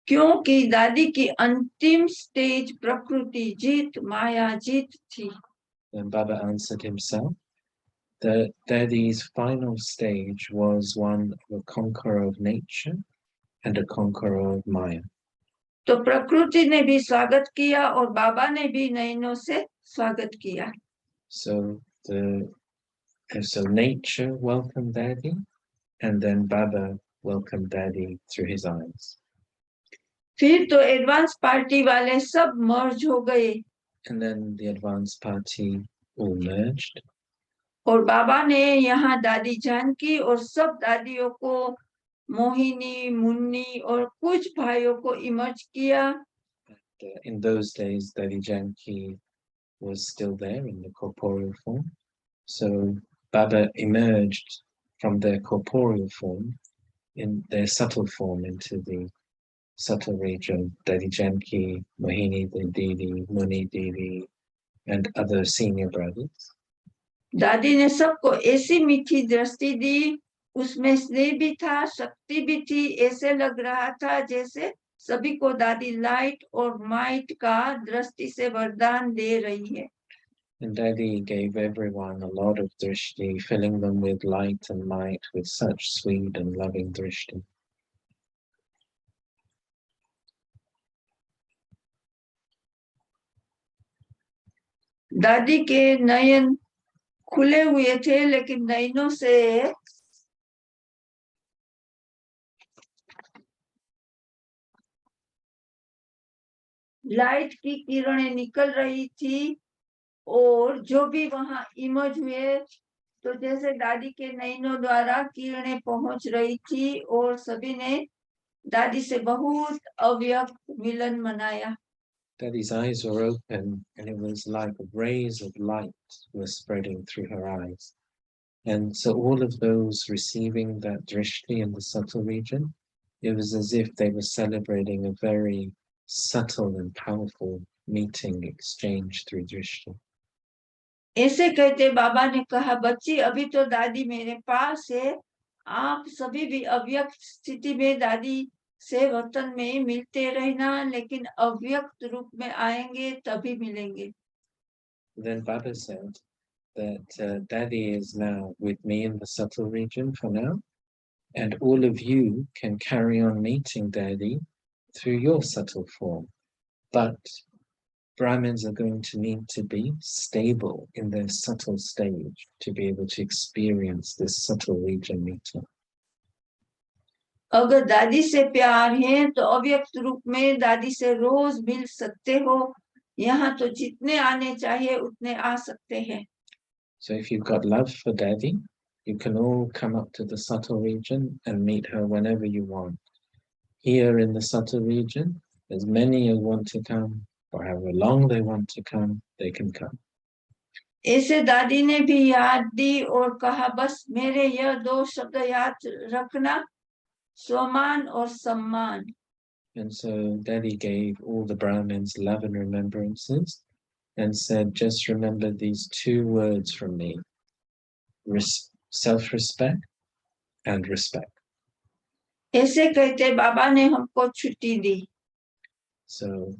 क्योंकि दादी की अंतिम स्टेज प्रकृति जीत माया जीत थी. Then Baba answered himself that Daddy's final stage was one of a conqueror of nature and a conqueror of Maya. तो प्रकृति ने भी स्वागत किया और बाबा ने भी नयनों से स्वागत किया. So nature welcomed Daddy, and then Baba welcomed Daddy through his eyes. फिर तो एडवांस पार्टी वाले सब मर्ज हो गए. And then the advanced party all merged. और बाबा ने यहाँ दादी जानकी और सब दादियों को, मोहिनी, मुन्नी और कुछ भाइयों को इमर्ज किया. In those days, Dadi Janki was still there in the corporeal form. So Baba emerged from their corporeal form in their subtle form into the subtle region. Dadi Janki, Mohini Didi, Muni Didi, and other senior brothers. दादी ने सबको ऐसी मीठी दृष्टि दी, उसमें स्नेह भी था, शक्ति भी थी. ऐसे लग रहा था जैसे सभी को दादी लाइट और माइट का दृष्टि से वरदान दे रही है. And Daddy gave everyone a lot of drishti, filling them with light and might, with such sweet and loving drishti. दादी के नयन खुले हुए थे, लेकिन नयनों से लाइट की किरणें निकल रही थी और जो भी वहां इमर्ज हुए तो जैसे दादी के नयनों द्वारा किरणें पहुंच रही थी और सभी ने दादी से बहुत अव्यक्त मिलन मनाया. Daddy's eyes were open, and it was like rays of light were spreading through her eyes. And so all of those receiving that drishti in the subtle region, it was as if they were celebrating a very subtle and powerful meeting exchange through drishti. ऐसे कहते बाबा ने कहा, बच्ची अभी तो दादी मेरे पास है, आप सभी भी अव्यक्त स्थिति में दादी से वतन में मिलते रहना, लेकिन अव्यक्त रूप में आएंगे तभी मिलेंगे. Then Baba said that Daddy is now with me in the subtle region for now, and all of you can carry on meeting Daddy through your subtle form. But Brahmins are going to need to be stable in their subtle stage to be able to experience this subtle region meeting. अगर दादी से प्यार है तो अव्यक्त रूप में दादी से रोज मिल सकते हो. यहाँ तो जितने आने चाहिए उतने आ सकते हैं. So if you've got love for Daddy, you can all come up to the subtle region and meet her whenever you want. Here in the subtle region, as many as want to come, or however long they want to come, they can come. ऐसे दादी ने भी याद दी और कहा, बस मेरे यह दो शब्द याद रखना, स्वमान और सम्मान. And so Daddy gave all the Brahmins love and remembrances and said, just remember these two words from me, self-respect and respect. ऐसे कहते बाबा ने हमको छुट्टी दी. So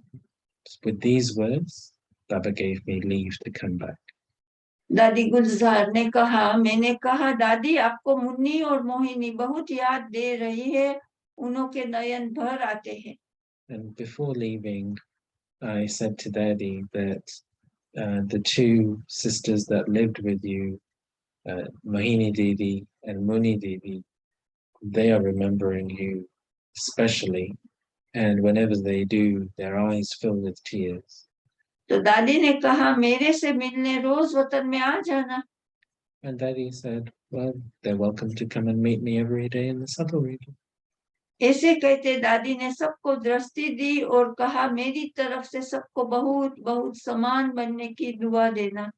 with these words, Baba gave me leave to come back. दादी गुलजार ने कहा, मैंने कहा, दादी आपको मुन्नी और मोहिनी बहुत याद दे रही है, उनके नयन भर आते हैं. And before leaving, I said to Daddy that the two sisters that lived with you, Mohini Didi and Muni Didi, they are remembering you especially, and whenever they do, their eyes fill with tears. तो दादी ने कहा, मेरे से मिलने रोज वतन में आ जाना. And Daddy said, well, they're welcome to come and meet me every day in the subtle region. ऐसे कहते दादी ने सबको दृष्टि दी और कहा, मेरी तरफ से सबको बहुत बहुत समान बनने की दुआ देना.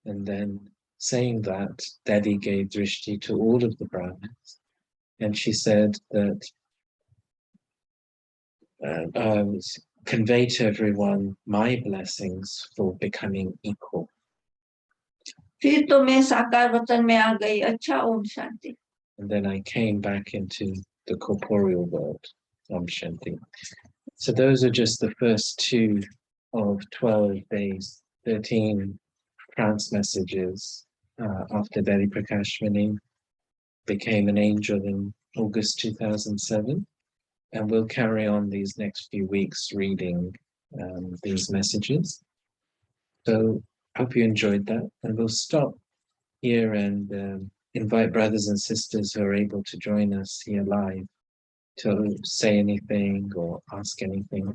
And then saying that, Daddy gave drishti to all of the Brahmins, and she said that convey to everyone my blessings for becoming equal. फिर तो मैं साकार वतन में आ गई. अच्छा, Om Shanti. And then I came back into the corporeal world. Om Shanti. So those are just the first two of 12 days, 13 trance messages after Dadi Prakashmani became an angel in August 2007. And we'll carry on these next few weeks reading these messages. So hope you enjoyed that. And we'll stop here and invite brothers and sisters who are able to join us here live to say anything or ask anything.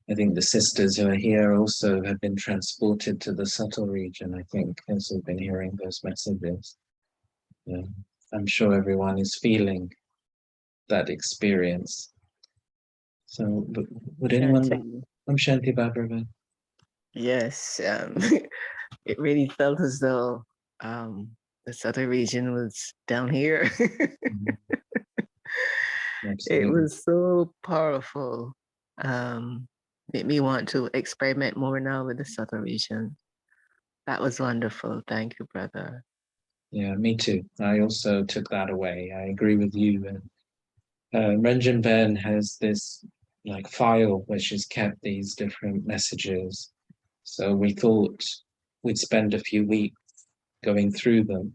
I think the sisters who are here also have been transported to the subtle region, I think, as we've been hearing those messages. Yeah. I'm sure everyone is feeling that experience. So, would anyone... I'm Shanti Babarvan. Yes, it really felt as though the subtle region was down here. It was so powerful. Made me want to experiment more now with the subtle region. That was wonderful. Thank you, brother. Yeah, me too. I also took that away. I agree with you. And Ranjan Ben has this like file where she's kept these different messages. So we thought we'd spend a few weeks going through them.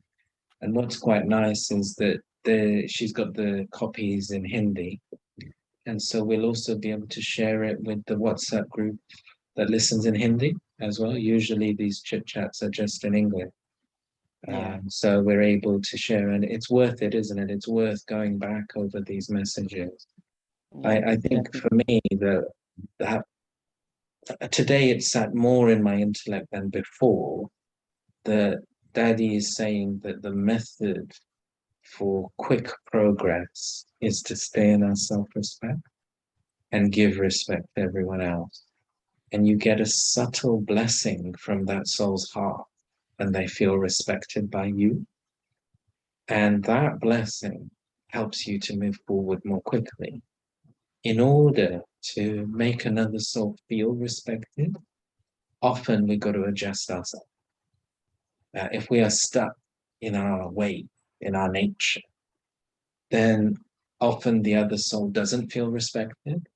And what's quite nice is that she's got the copies in Hindi, and so we'll also be able to share it with the WhatsApp group that listens in Hindi as well. Usually these chit chats are just in English. So we're able to share, and it's worth it, isn't it? It's worth going back over these messages. I think for me that today it sat more in my intellect than before. The Daddy is saying that the method for quick progress is to stay in our self-respect and give respect to everyone else. And you get a subtle blessing from that soul's heart when they feel respected by you. And that blessing helps you to move forward more quickly. In order to make another soul feel respected, often we've got to adjust ourselves. If we are stuck in our way, in our nature, then often the other soul doesn't feel respected,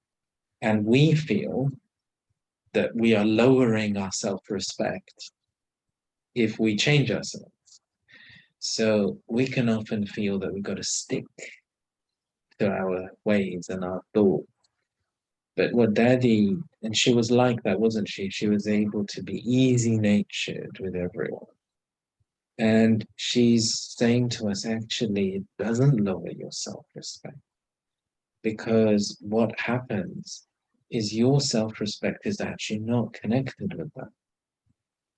and we feel that we are lowering our self-respect if we change ourselves. So we can often feel that we've got to stick to our ways and our thoughts. But what Daddy, and she was like that, wasn't she? She was able to be easy-natured with everyone. And she's saying to us, actually, it doesn't lower your self-respect. Because what happens is your self-respect is actually not connected with that.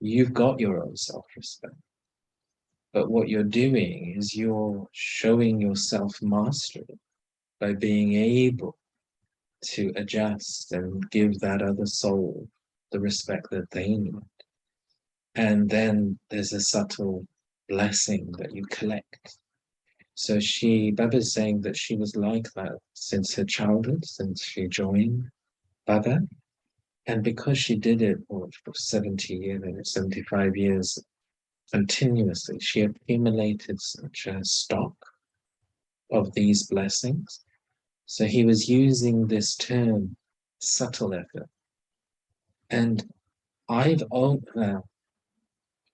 You've got your own self-respect. But what you're doing is you're showing your self-mastery by being able to adjust and give that other soul the respect that they need. And then there's a subtle blessing that you collect. So Baba's saying that she was like that since her childhood, since she joined Baba. And because she did it for 70 years, 75 years continuously, she accumulated such a stock of these blessings. So he was using this term, subtle effort. And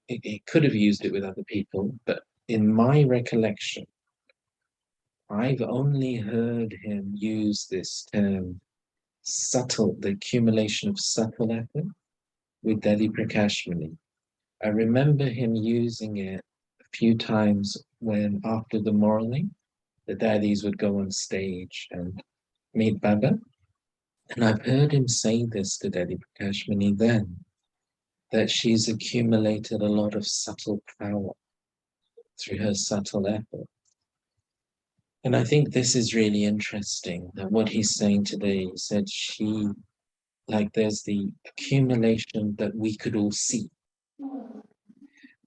he could have used it with other people, but in my recollection, I've only heard him use this term, subtle, the accumulation of subtle effort, with Dadi Prakashmani. I remember him using it a few times when, after the morning, the daddies would go on stage and meet Baba. And I've heard him say this to Dadi Prakashmani then, that she's accumulated a lot of subtle power through her subtle effort. And I think this is really interesting, that what he's saying today, he said there's the accumulation that we could all see.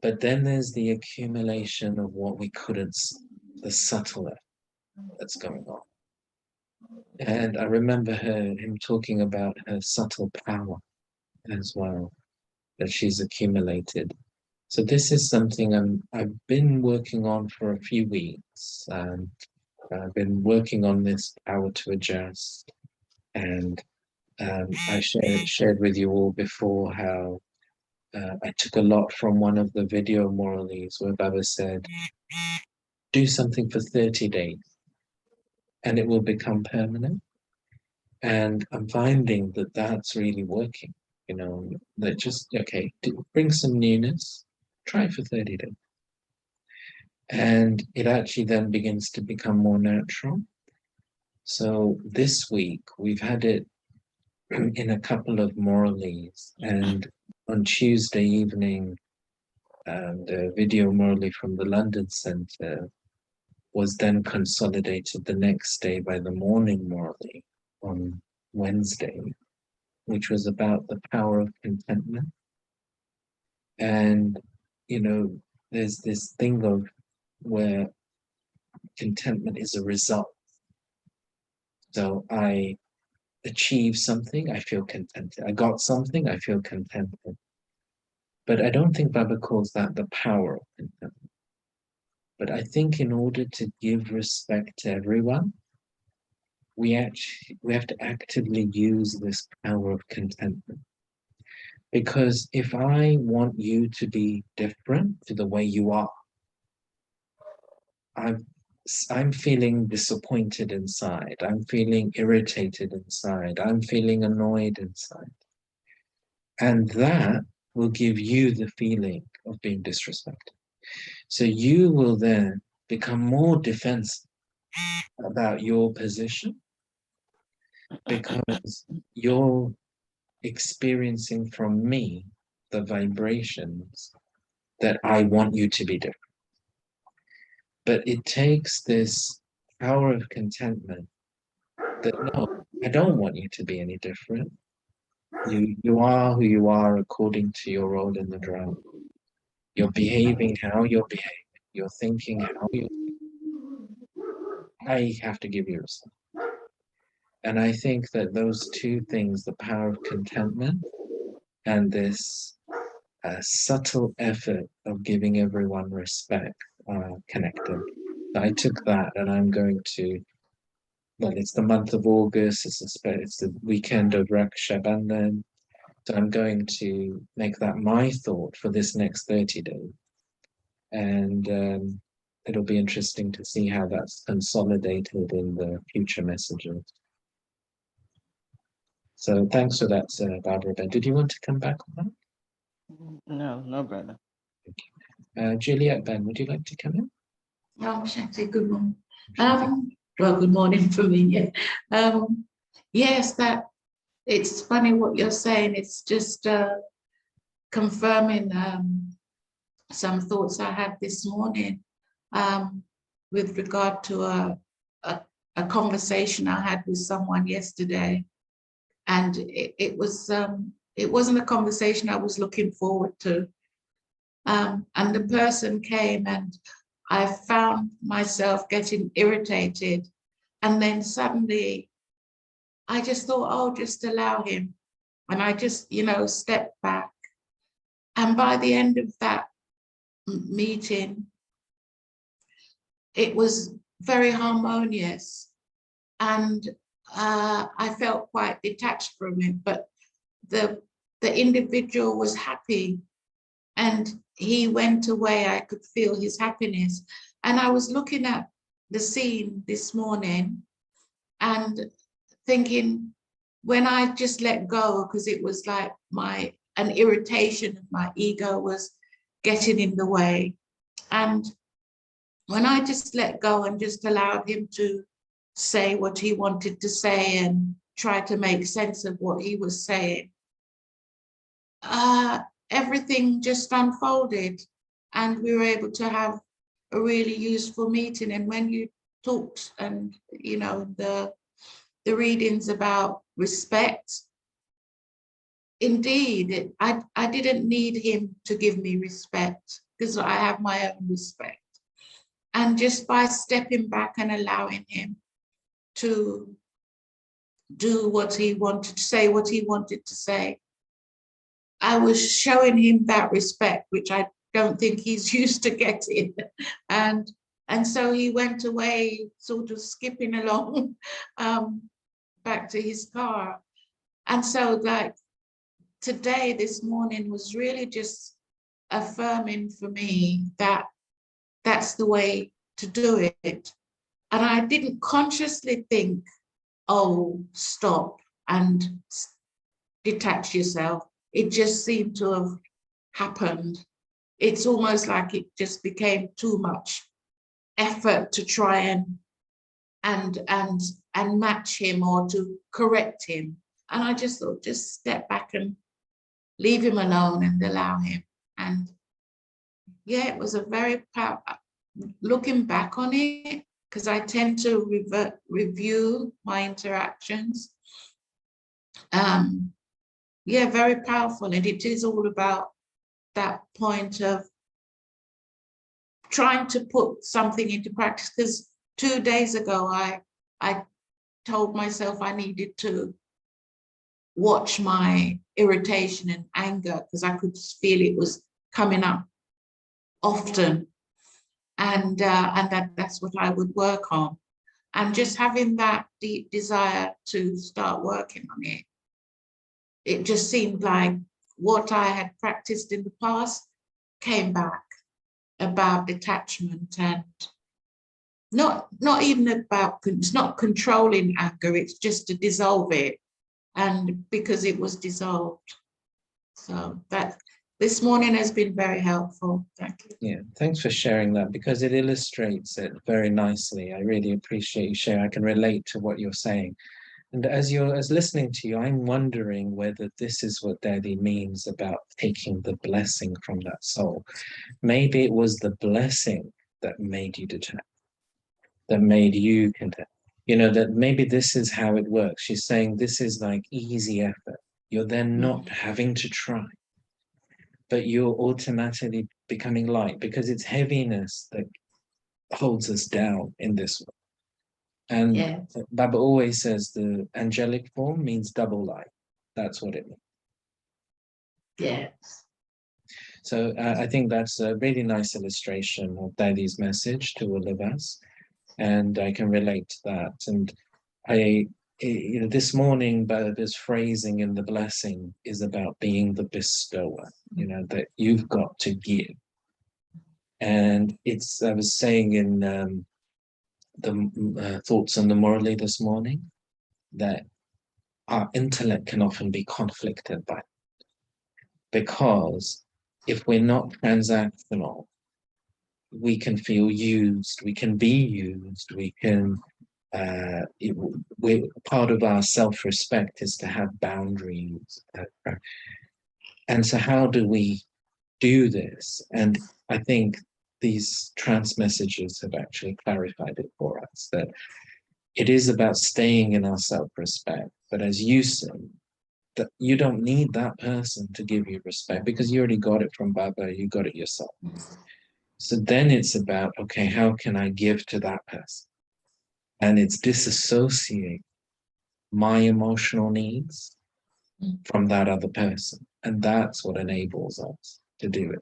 But then there's the accumulation of what we couldn't see, the subtle effort that's going on. And I remember him talking about her subtle power as well, that she's accumulated. So this is something I've been working on for a few weeks. I've been working on this power to adjust, and I shared with you all before how I took a lot from one of the video moralies where Baba said, do something for 30 days and it will become permanent. And I'm finding that that's really working, that just, okay, bring some newness, try it for 30 days. And it actually then begins to become more natural. So this week we've had it in a couple of moralies, and on Tuesday evening, the video morally from the London Centre was then consolidated the next day by the morning morally on Wednesday, which was about the power of contentment. And, there's this thing of where contentment is a result. So I achieve something, I feel contented. I got something, I feel contented. But I don't think Baba calls that the power of contentment. But I think in order to give respect to everyone, we have to actively use this power of contentment. Because if I want you to be different to the way you are, I'm feeling disappointed inside. I'm feeling irritated inside. I'm feeling annoyed inside. And that will give you the feeling of being disrespected. So you will then become more defensive about your position because you're experiencing from me the vibrations that I want you to be different. But it takes this power of contentment that no, I don't want you to be any different. You are who you are according to your role in the drama. You're behaving how you're behaving. You're thinking how you're thinking. I have to give you respect. And I think that those two things, the power of contentment and this subtle effort of giving everyone respect, are connected. I took that and I'm going to, well, it's the month of August, it's the weekend of Raksha Bandhan. So I'm going to make that my thought for this next 30 days. And it'll be interesting to see how that's consolidated in the future messages. So thanks for that, Barbara. Ben, did you want to come back on No, no, brother. that? Juliet, Ben, would you like to come in? Shanti, good morning. Well, good morning for me. Yeah. Yes, that it's funny what you're saying. It's just confirming some thoughts I had this morning with regard to a conversation I had with someone yesterday, and it wasn't a conversation I was looking forward to. And the person came and I found myself getting irritated. And then suddenly I just thought, oh, just allow him. And I just, stepped back. And by the end of that meeting, it was very harmonious. And I felt quite detached from it, but the individual was happy. And he went away, I could feel his happiness. And I was looking at the scene this morning and thinking, when I just let go, because it was like an irritation of my ego was getting in the way. And when I just let go and just allowed him to say what he wanted to say and try to make sense of what he was saying, everything just unfolded and we were able to have a really useful meeting. And when you talked and, the readings about respect, indeed, I didn't need him to give me respect because I have my own respect. And just by stepping back and allowing him to do what he wanted to say, what he wanted to say, I was showing him that respect, which I don't think he's used to getting. And so he went away sort of skipping along back to his car. And so like today, this morning was really just affirming for me that that's the way to do it. And I didn't consciously think, oh, stop and detach yourself. It just seemed to have happened. It's almost like it just became too much effort to try and match him or to correct him. And I just thought, just step back and leave him alone and allow him. And yeah, it was a very powerful, looking back on it, because I tend to review my interactions. Yeah, very powerful. And it is all about that point of trying to put something into practice. Because 2 days ago, I told myself I needed to watch my irritation and anger because I could feel it was coming up often. And that's what I would work on. And just having that deep desire to start working on it, it just seemed like what I had practiced in the past came back about detachment. And not even about, it's not controlling anger, it's just to dissolve it. And because it was dissolved. So that this morning has been very helpful. Thank you. Yeah, thanks for sharing that, because it illustrates it very nicely. I really appreciate you sharing. I can relate to what you're saying. And as listening to you, I'm wondering whether this is what Daddy means about taking the blessing from that soul. Maybe it was the blessing that made you detach, that made you content. You know, that maybe this is how it works. She's saying this is like easy effort. You're then not having to try, but you're automatically becoming light, because it's heaviness that holds us down in this way. And Yes. Baba always says the angelic form means double light. That's what it means. Yes. So I think that's a really nice illustration of Dadi's message to all of us. And I can relate to that. And you know, this morning, Baba's phrasing in the blessing is about being the bestower, you know, that you've got to give. And I was saying in the thoughts on the morally this morning, that our intellect can often be conflicted by it. Because if we're not transactional, we can feel used, we can be used, we can, part of our self-respect is to have boundaries. And so how do we do this? And I think these trance messages have actually clarified it for us, that it is about staying in our self-respect. But as you said, that you don't need that person to give you respect, because you already got it from Baba, you got it yourself. So then it's about, okay, how can I give to that person? And it's disassociate my emotional needs from that other person. And that's what enables us to do it.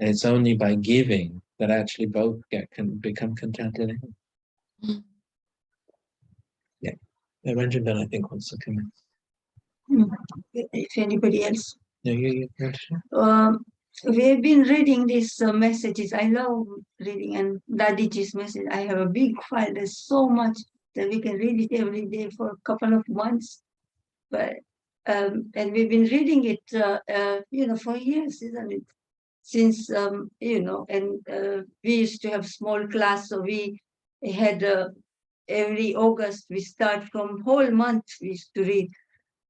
And it's only by giving that actually both can become contented. Yeah. Ranjan, I think, wants to come in. If anybody else. No, you. We've been reading these messages. I love reading, and Dadiji's message. I have a big file. There's so much that we can read it every day for a couple of months. But and we've been reading it, you know, for years, isn't it? Since you know, and we used to have small class, so we had every August we start from whole month we used to read.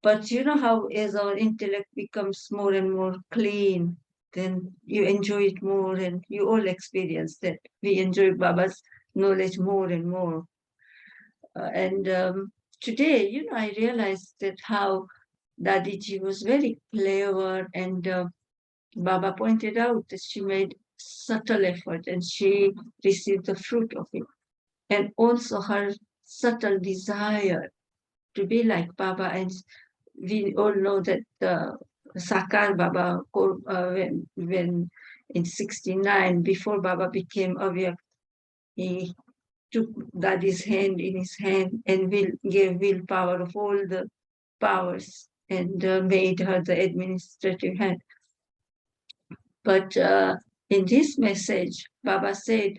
But you know how as our intellect becomes more and more clean, then you enjoy it more, and you all experience that. We enjoy Baba's knowledge more and more. And today, you know, I realized that how Dadiji was very clever, and Baba pointed out that she made subtle effort and she received the fruit of it. And also her subtle desire to be like Baba. And we all know that Sakar Baba, when in 69, before Baba became Avyak, he took Dadi's hand in his hand and gave willpower of all the powers, and made her the administrative hand. But in this message, Baba said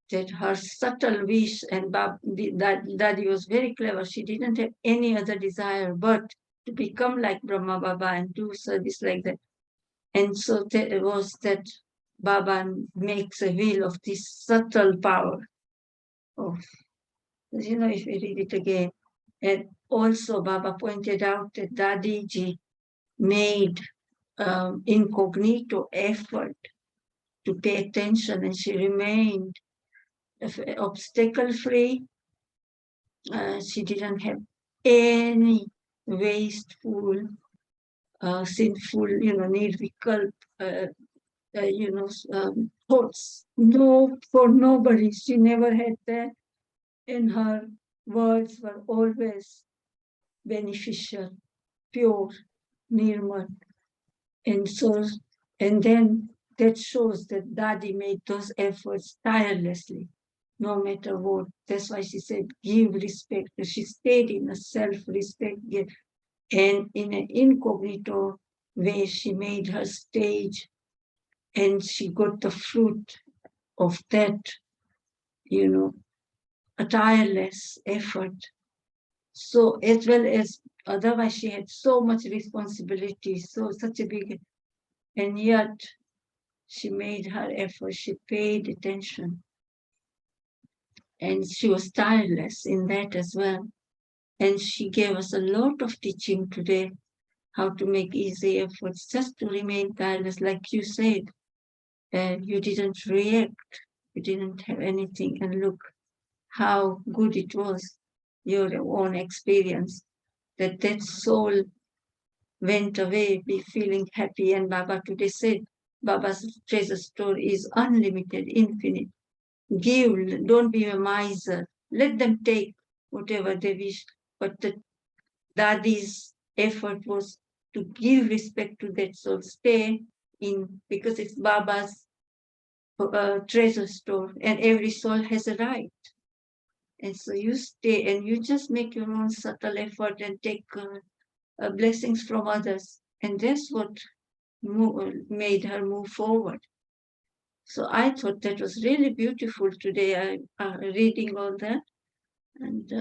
that her subtle wish, and Dadi was very clever, she didn't have any other desire but to become like Brahma Baba and do service like that. And so it was that Baba makes a will of this subtle power. Oh, you know, if we read it again. And also Baba pointed out that Dadiji made incognito effort to pay attention, and she remained obstacle-free. She didn't have any wasteful, sinful, you know, nirvikalp, you know, thoughts. No, for nobody. She never had that. And her words were always beneficial, pure, nirmal. And so, and then that shows that Dadi made those efforts tirelessly, no matter what. That's why she said, give respect. She stayed in a self-respect, and in an incognito way, she made her stage, and she got the fruit of that, you know, a tireless effort. So as well as otherwise she had so much responsibility, so such a big, and yet she made her effort, she paid attention. And she was tireless in that as well. And she gave us a lot of teaching today, how to make easy efforts, just to remain tireless, like you said. You didn't react, you didn't have anything, and look how good it was, your own experience, that soul went away, be feeling happy. And Baba today said, Baba's treasure store is unlimited, infinite. Give, don't be a miser. Let them take whatever they wish. But the Dadi's effort was to give respect to that soul, stay in, because it's Baba's treasure store, and every soul has a right. And so you stay and you just make your own subtle effort and take blessings from others. And that's what made her move forward. So I thought that was really beautiful today, reading all that. And,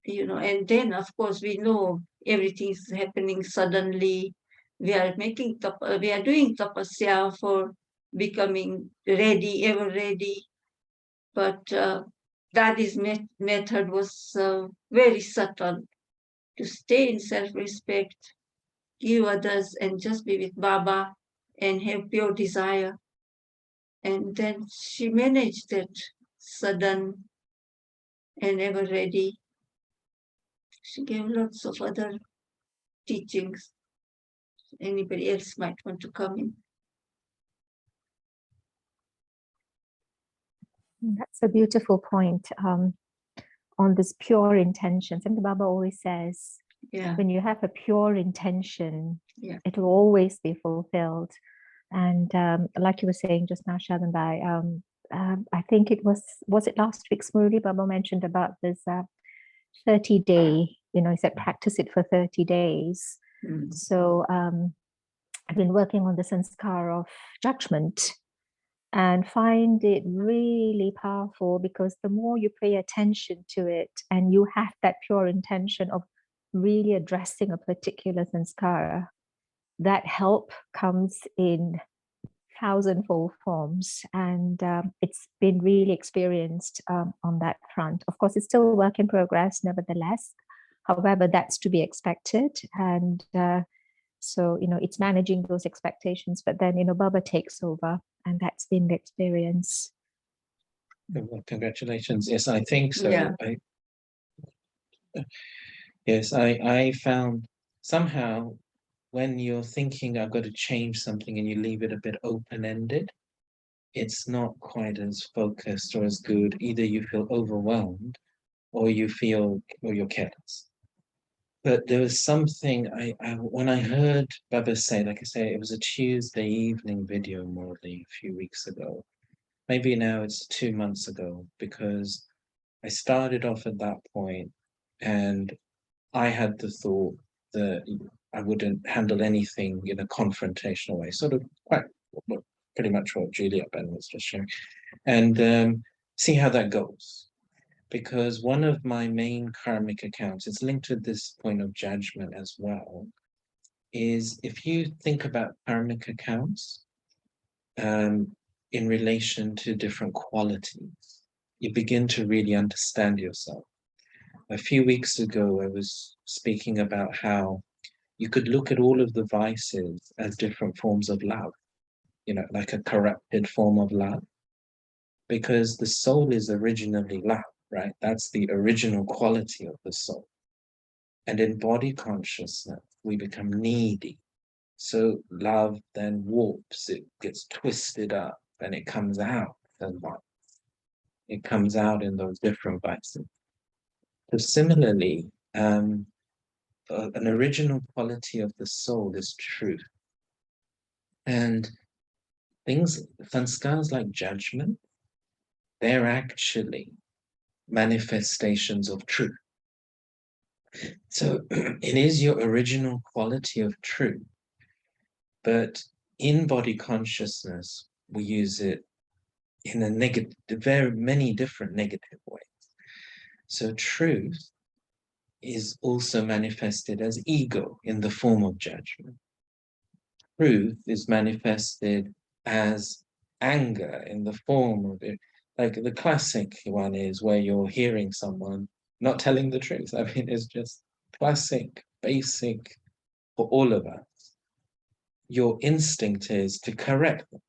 and then, of course, we know everything's happening suddenly. We are doing tapasya for becoming ready, ever ready. But Dadi's method was very subtle, to stay in self-respect, give others, and just be with Baba and have pure desire. And then she managed that sudden and ever ready. She gave lots of other teachings. Anybody else might want to come in. That's a beautiful point on this pure intention. Something Baba always says, when you have a pure intention, it will always be fulfilled. And like you were saying just now, Shadanbai, I think it was it last week's Murli Baba mentioned about this 30-day, he said practice it for 30 days. So I've been working on the sanskar of judgment and find it really powerful, because the more you pay attention to it and you have that pure intention of really addressing a particular sanskara, that help comes in thousandfold forms. And it's been really experienced on that front. Of course, it's still a work in progress, nevertheless. However, that's to be expected. And so, it's managing those expectations, but then, Baba takes over, and that's been the experience. Well, congratulations. Yes, I think so. Yeah. I found somehow when you're thinking I've got to change something and you leave it a bit open-ended, it's not quite as focused or as good. Either you feel overwhelmed or you're careless. But there was something when I heard Baba say, like I say, it was a Tuesday evening video more than a few weeks ago. Maybe now it's 2 months ago, because I started off at that point and I had the thought that I wouldn't handle anything in a confrontational way, sort of pretty much what Julia Ben was just sharing, and see how that goes. Because one of my main karmic accounts, it's linked to this point of judgment as well, is if you think about karmic accounts in relation to different qualities, you begin to really understand yourself. A few weeks ago, I was speaking about how you could look at all of the vices as different forms of love, like a corrupted form of love, because the soul is originally love, right? That's the original quality of the soul. And in body consciousness, we become needy. So love then warps, it gets twisted up, and it comes out as vice. It comes out in those different vices. So similarly, an original quality of the soul is truth. And sanskars like judgment, they're actually manifestations of truth. So it is your original quality of truth, but in body consciousness, we use it in a negative, very many different negative ways. So truth is also manifested as ego in the form of judgment. Truth is manifested as anger in the form of it. Like the classic one is where you're hearing someone not telling the truth. I mean, it's just classic, basic for all of us. Your instinct is to correct them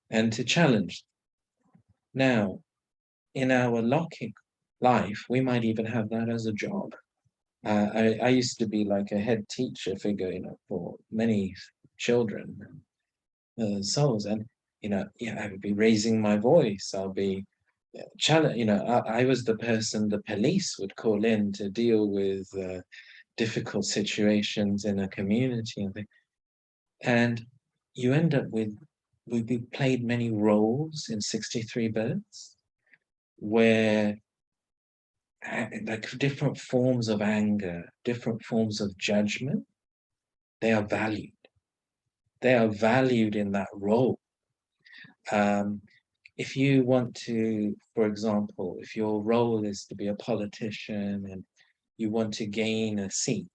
and to challenge them. Now, in our Lockic life, we might even have that as a job. I used to be like a head teacher figure, for many children, souls, and I would be raising my voice. I'll be challenge. I was the person the police would call in to deal with difficult situations in a community, and you end up with we played many roles in 63 Birds, where like different forms of anger, different forms of judgment, they are valued. They are valued in that role. If you want to, for example, if your role is to be a politician and you want to gain a seat,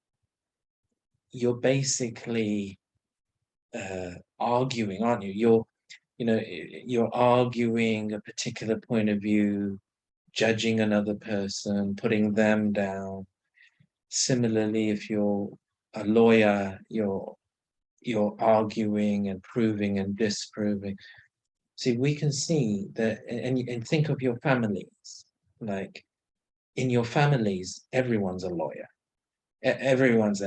you're basically arguing, aren't you? You're arguing a particular point of view, judging another person, putting them down. Similarly, if you're a lawyer, you're arguing and proving and disproving. See, we can see that, and think of your families. Like in your families, everyone's a lawyer. Everyone's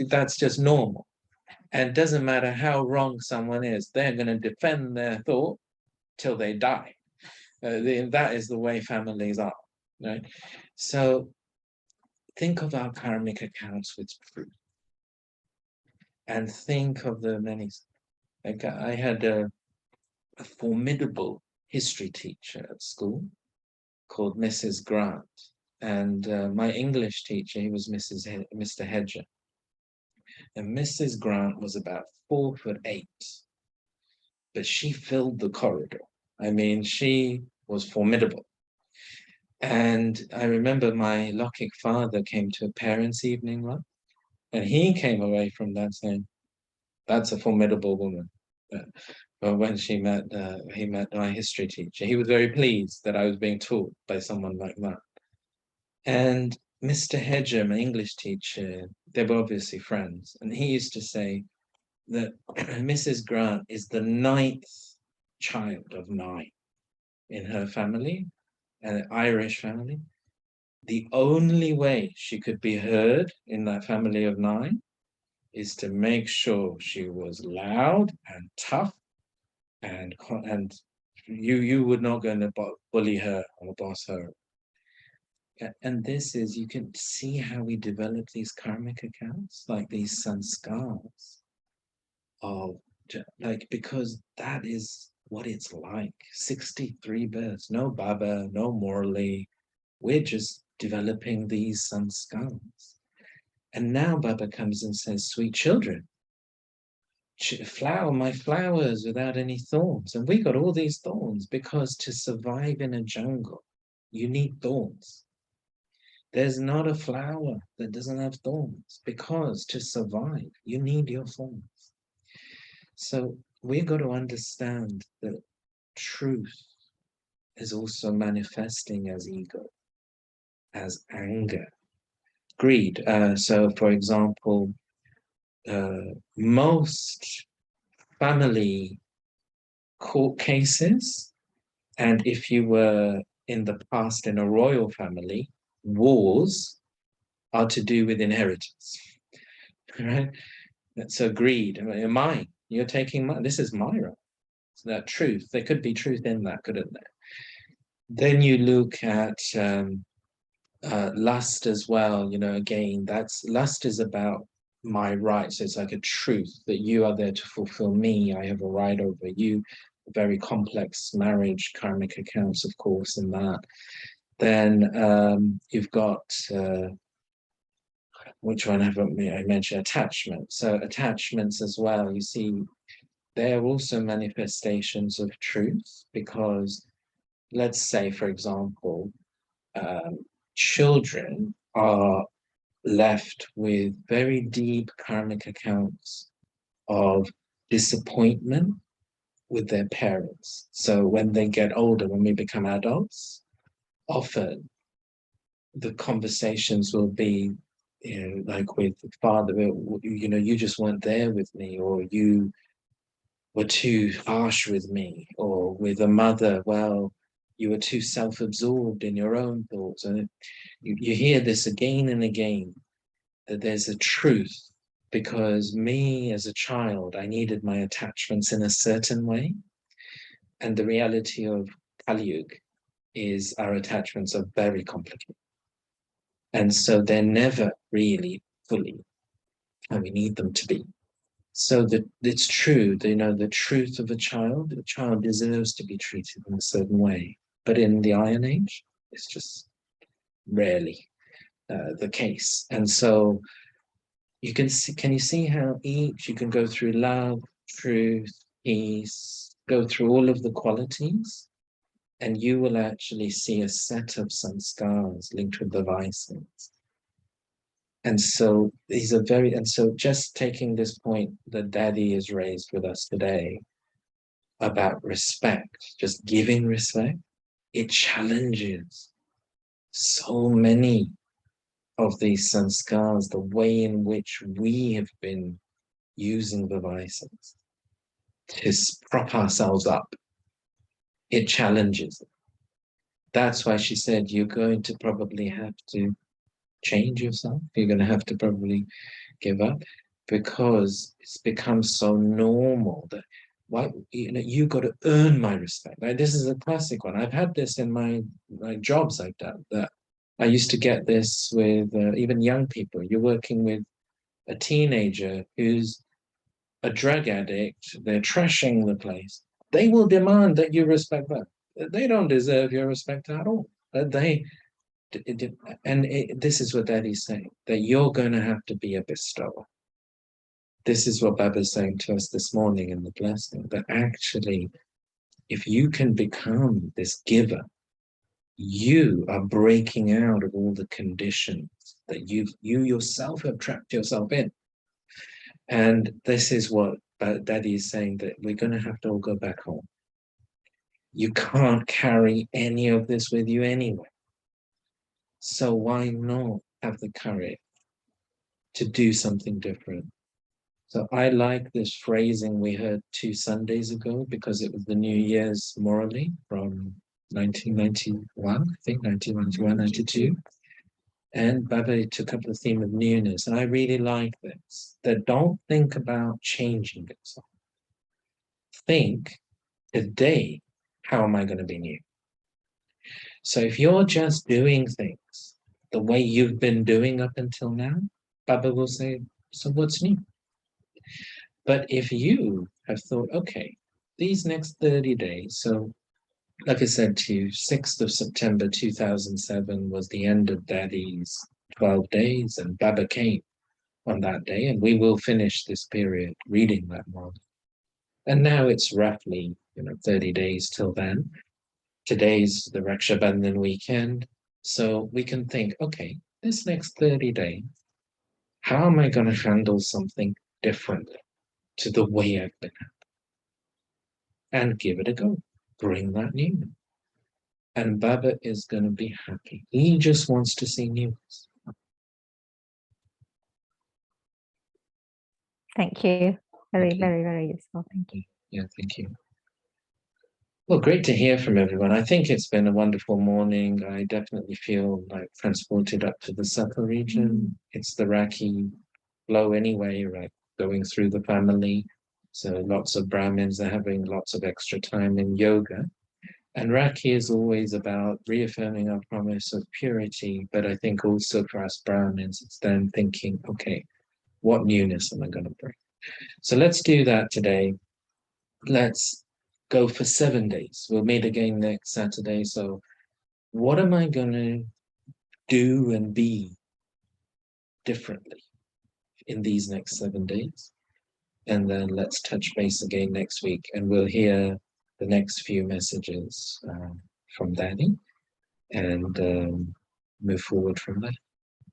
that's just normal. And it doesn't matter how wrong someone is, they're going to defend their thought till they die. That is the way families are, right? So think of our karmic accounts with truth, and think of the many. Like I had a formidable history teacher at school called Mrs. Grant, and my English teacher, he was Mr. Hedger. And Mrs. Grant was about 4'8", but she filled the corridor. I mean, she was formidable. And I remember my Lockic father came to a parents' evening once, and he came away from that saying, "That's a formidable woman." But when he met my history teacher, he was very pleased that I was being taught by someone like that. And Mr. Hedger, my English teacher, they were obviously friends, and he used to say that Mrs. Grant is the 9th child of 9 in her family, an Irish family. The only way she could be heard in that family of 9 is to make sure she was loud and tough, and you were not going to bully her or boss her. And this is, you can see how we develop these karmic accounts, like these sanskars of, like, because that is what it's like. 63 births, no Baba, no Morley. We're just developing these sanskars. And now Baba comes and says, "Sweet children, flower my flowers without any thorns." And we got all these thorns because to survive in a jungle, you need thorns. There's not a flower that doesn't have thorns, because to survive, you need your thorns. So we've got to understand that truth is also manifesting as ego, as anger, greed. So for example, most family court cases, and if you were in the past in a royal family, wars are to do with inheritance, right? So greed, mine, you're taking mine, this is my right. So that truth, there could be truth in that, couldn't there? Then you look at lust as well, again, lust is about my rights. So it's like a truth that you are there to fulfill me. I have a right over you. Very complex marriage karmic accounts, of course, in that. Then you've got which one haven't I mentioned? Attachment. So attachments as well. You see, they're also manifestations of truth, because let's say, for example, children are left with very deep karmic accounts of disappointment with their parents. So when they get older, when we become adults, often the conversations will be, like with the father, you just weren't there with me, or you were too harsh with me, or with a mother, well, you were too self-absorbed in your own thoughts. And you hear this again and again, that there's a truth, because me as a child, I needed my attachments in a certain way. And the reality of Kali Yuga is our attachments are very complicated. And so they're never really fully how we need them to be. So that it's true, the truth of a child deserves to be treated in a certain way. But in the Iron Age, it's just rarely the case. And so can you see how you can go through love, truth, peace, go through all of the qualities, and you will actually see a set of sanskars linked with the vices. And so just taking this point that Dadi has raised with us today about respect, just giving respect, it challenges so many of these sanskars, the way in which we have been using the vices to prop ourselves up. It challenges it. That's why she said, you're going to probably have to change yourself. You're going to have to probably give up, because it's become so normal that you got to earn my respect. Like, this is a classic one. I've had this in my jobs I've done, that I used to get this with even young people. You're working with a teenager who's a drug addict, they're trashing the place. They will demand that you respect them. They don't deserve your respect at all. This is what Dadi's saying, that you're going to have to be a bestower. This is what Baba's saying to us this morning in the blessing, that actually, if you can become this giver, you are breaking out of all the conditions that you yourself have trapped yourself in. And this is what Dadi is saying, that we're going to have to all go back home. You can't carry any of this with you anyway. So why not have the courage to do something different? So I like this phrasing we heard 2 Sundays ago, because it was the New Year's morally from 1991, I think 1991, 92. And Baba took up the theme of newness. And I really like this, that don't think about changing yourself. Think, today, how am I going to be new? So if you're just doing things the way you've been doing up until now, Baba will say, so what's new? But if you have thought, okay, these next 30 days, so like I said to you, 6th of September 2007 was the end of Dadi's 12 days, and Baba came on that day, and we will finish this period reading that model. And now it's roughly 30 days till then. Today's the Raksha Bandhan weekend. So we can think, okay, this next 30 days, how am I going to handle something differently to the way I've been handling? And give it a go. Bring that newness. And Baba is going to be happy. He just wants to see newness. Thank you. Very, very, very useful. Thank you. Yeah, thank you. Well, great to hear from everyone. I think it's been a wonderful morning. I definitely feel like transported up to the Satha region. It's the Raki flow anyway, right? Going through the family. So lots of Brahmins are having lots of extra time in yoga. And Raki is always about reaffirming our promise of purity. But I think also for us Brahmins, it's then thinking, okay, what newness am I going to bring? So let's do that today. Let's go for 7 days. We'll meet again next Saturday. So what am I going to do and be differently in these next 7 days? and then let's touch base again next week, and we'll hear the next few messages from Dadi, and move forward from there.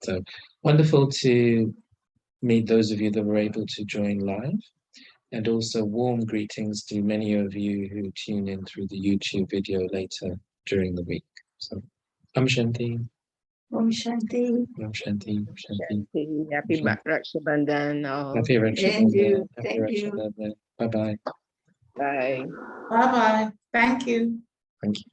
So wonderful to meet those of you that were able to join live, and also warm greetings to many of you who tune in through the YouTube video later during the week. So, Shanti. Om Shanti. Om Shanti. Om Shanti. Happy Raksha Bandhan. Happy Raksha Thank you. Bandhan. Happy Thank Raksha you. Bandhan. Bye-bye. Bye. Bye-bye. Thank you. Thank you.